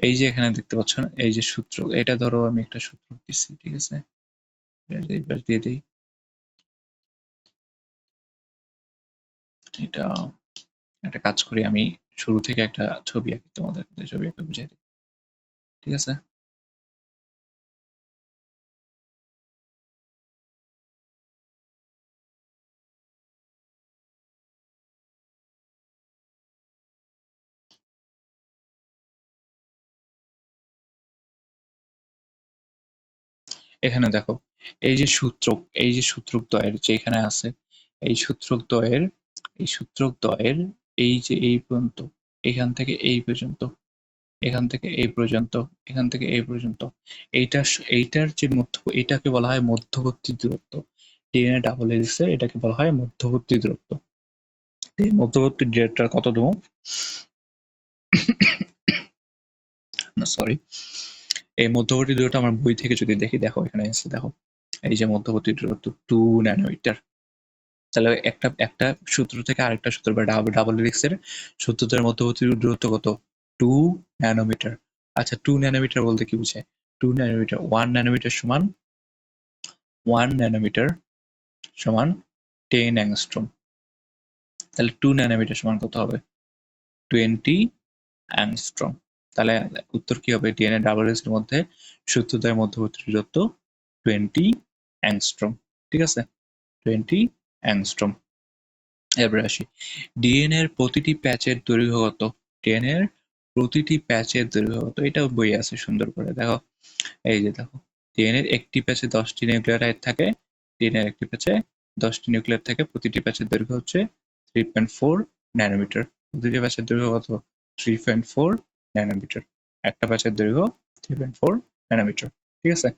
এই যে এখানে দেখতে পাচ্ছ না, এই যে সূত্র, এটা ধরো আমি একটা সূত্র দিচ্ছি, ঠিক আছে, এবার দিয়ে দিই, এটা একটা কাজ করি, আমি শুরু থেকে একটা ছবি আঁকি, তোমাদের ছবি আঁকা বুঝাই দিই, ঠিক আছে। এখানে দেখো, এই যে সূত্র, এই যে সূত্রকদ্বয়ের যে এখানে আছে, এই সূত্রকদ্বয়ের, এই সূত্রকদ্বয়ের এই যে এই পর্যন্ত, এখান থেকে এই পর্যন্ত, এখান থেকে এই পর্যন্ত, এখান থেকে এই পর্যন্ত, এইটা এইটার যে এটাকে বলা হয় মধ্যবর্তী দূরত্ব। ডিএনএ ডাবল হেলিক্সের এটাকে বলা হয় মধ্যবর্তী দূরত্ব। এই মধ্যবর্তী দূরত্বটা কত দূর, না সরি, এই মধ্যবর্তী দূরত্ব আমার বই থেকে যদি দেখি, দেখো এখানে এসে দেখো, এই যে মধ্যবর্তী দূরত্ব 2 ন্যানোমিটার। তাহলে একটা একটা সূত্র থেকে আরেকটা সূত্র বা ডাবল হেলিক্সের সূত্রদের মধ্যবর্তী দূরত্ব কত, 2 ন্যানোমিটার। আচ্ছা 2 ন্যানোমিটার বলতে কি বুঝায়, 2 ন্যানোমিটার, 1 ন্যানোমিটার সমান 1 ন্যানোমিটার সমান 10 অ্যাংস্ট্রম। তাহলে 2 ন্যানোমিটার সমান কত হবে, 20 অ্যাংস্ট্রম। তাহলে উত্তর কি হবে, ডিএনএ ডাবল হেলিক্সের মধ্যে সূত্রদ্বয়ের মধ্যবর্তী দূরত্ব 20 অ্যাংস্ট্রম। ঠিক আছে, 20 অ্যাংস্ট্রম। এবারে আসি, ডিএনএ এর প্রতিটি প্যাচের দৈর্ঘ্য কত? ডিএনএ এর প্রতিটি প্যাচের দৈর্ঘ্য কত? এটাও বই আছে সুন্দর করে, দেখো, এই যে দেখো, ডিএনএ এর একটি প্যাচে 10টি নিউক্লিওটাইড থাকে, ডিএনএ এর একটি প্যাচে 10টি নিউক্লিওটাইড থাকে, প্রতিটি প্যাচের দৈর্ঘ্য হচ্ছে 3.4 ন্যানোমিটার। প্রতিটি প্যাচের দৈর্ঘ্য কত, 3.4 ন্যানোমিটার। একটা প্যাচের দৈর্ঘ্য 3.4 ন্যানোমিটার। ঠিক আছে,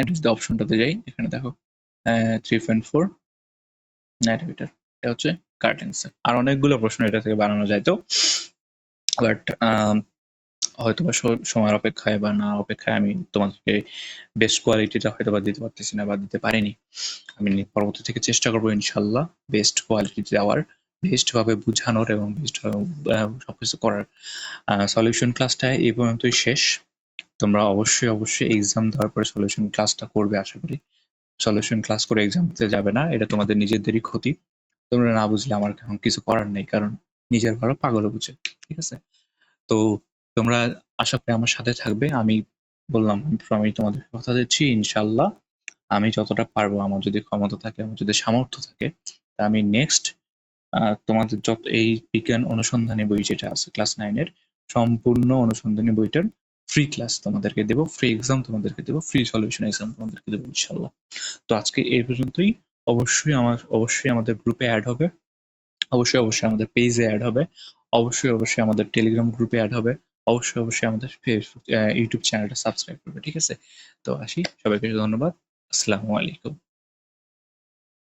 এটা যদি অপশনটাতে যাই, এখানে দেখো 3.4 ন্যানোমিটার, এটা হচ্ছে কারেক্ট অ্যান্সার। আর অনেকগুলো প্রশ্ন এটা থেকে বানানো যায় তো, বাট হয়তো বা সময়ের অপেক্ষায় বা না অপেক্ষায় আমি তোমাদেরকে বেস্ট কোয়ালিটিটা হয়তো বা দিতে পারতেছি না বা দিতে পারিনি। আমি পরবর্তী থেকে চেষ্টা করবো ইনশাল্লাহ বেস্ট কোয়ালিটি দেওয়ার, বেস্ট ভাবে বুঝানোর এবং বেস্ট সবকিছু করার। সলিউশন ক্লাসটা এই পর্যন্তই শেষ। তোমরা অবশ্যই অবশ্যই এক্সাম দেওয়ার পরে সলিউশন ক্লাসটা করবে আশা করি। সলিউশন ক্লাস করে এক্সাম দিতে যাবে না, এটা তোমাদের নিজেদেরই ক্ষতি। তোমরা না বুঝলে আমার এখন কিছু করার নেই, কারণ নিজের ভালো পাগলও বুঝে। ঠিক আছে, তো তোমরা আশা করি আমার সাথে থাকবে। আমি বললাম, আমি তোমাদের কথা দিচ্ছি ইনশাল্লাহ আমি যতটা পারবো, আমার যদি ক্ষমতা থাকে, আমার যদি সামর্থ্য থাকে, তা আমি নেক্সট তোমাদের যত এই বিজ্ঞান অনুসন্ধানী বই যেটা আছে ক্লাস 9 এর সম্পূর্ণ অনুসন্ধানী বইটার ফ্রি ক্লাস তোমাদেরকে দেবো, ফ্রি এক্সাম তোমাদেরকে দেবো, ফ্রি সলিউশন এক্সাম তোমাদেরকে দেবো ইনশাল্লাহ। তো আজকে এই পর্যন্তই। অবশ্যই আমাদের গ্রুপে অ্যাড হবে, অবশ্যই অবশ্যই আমাদের পেজে অ্যাড হবে, অবশ্যই অবশ্যই আমাদের টেলিগ্রাম গ্রুপে অ্যাড হবে, অবশ্যই অবশ্যই আমাদের ফেসবুক ইউটিউব চ্যানেলটা সাবস্ক্রাইব করবে। ঠিক আছে, তো আসি, সবাইকে ধন্যবাদ, আসসালামু আলাইকুম।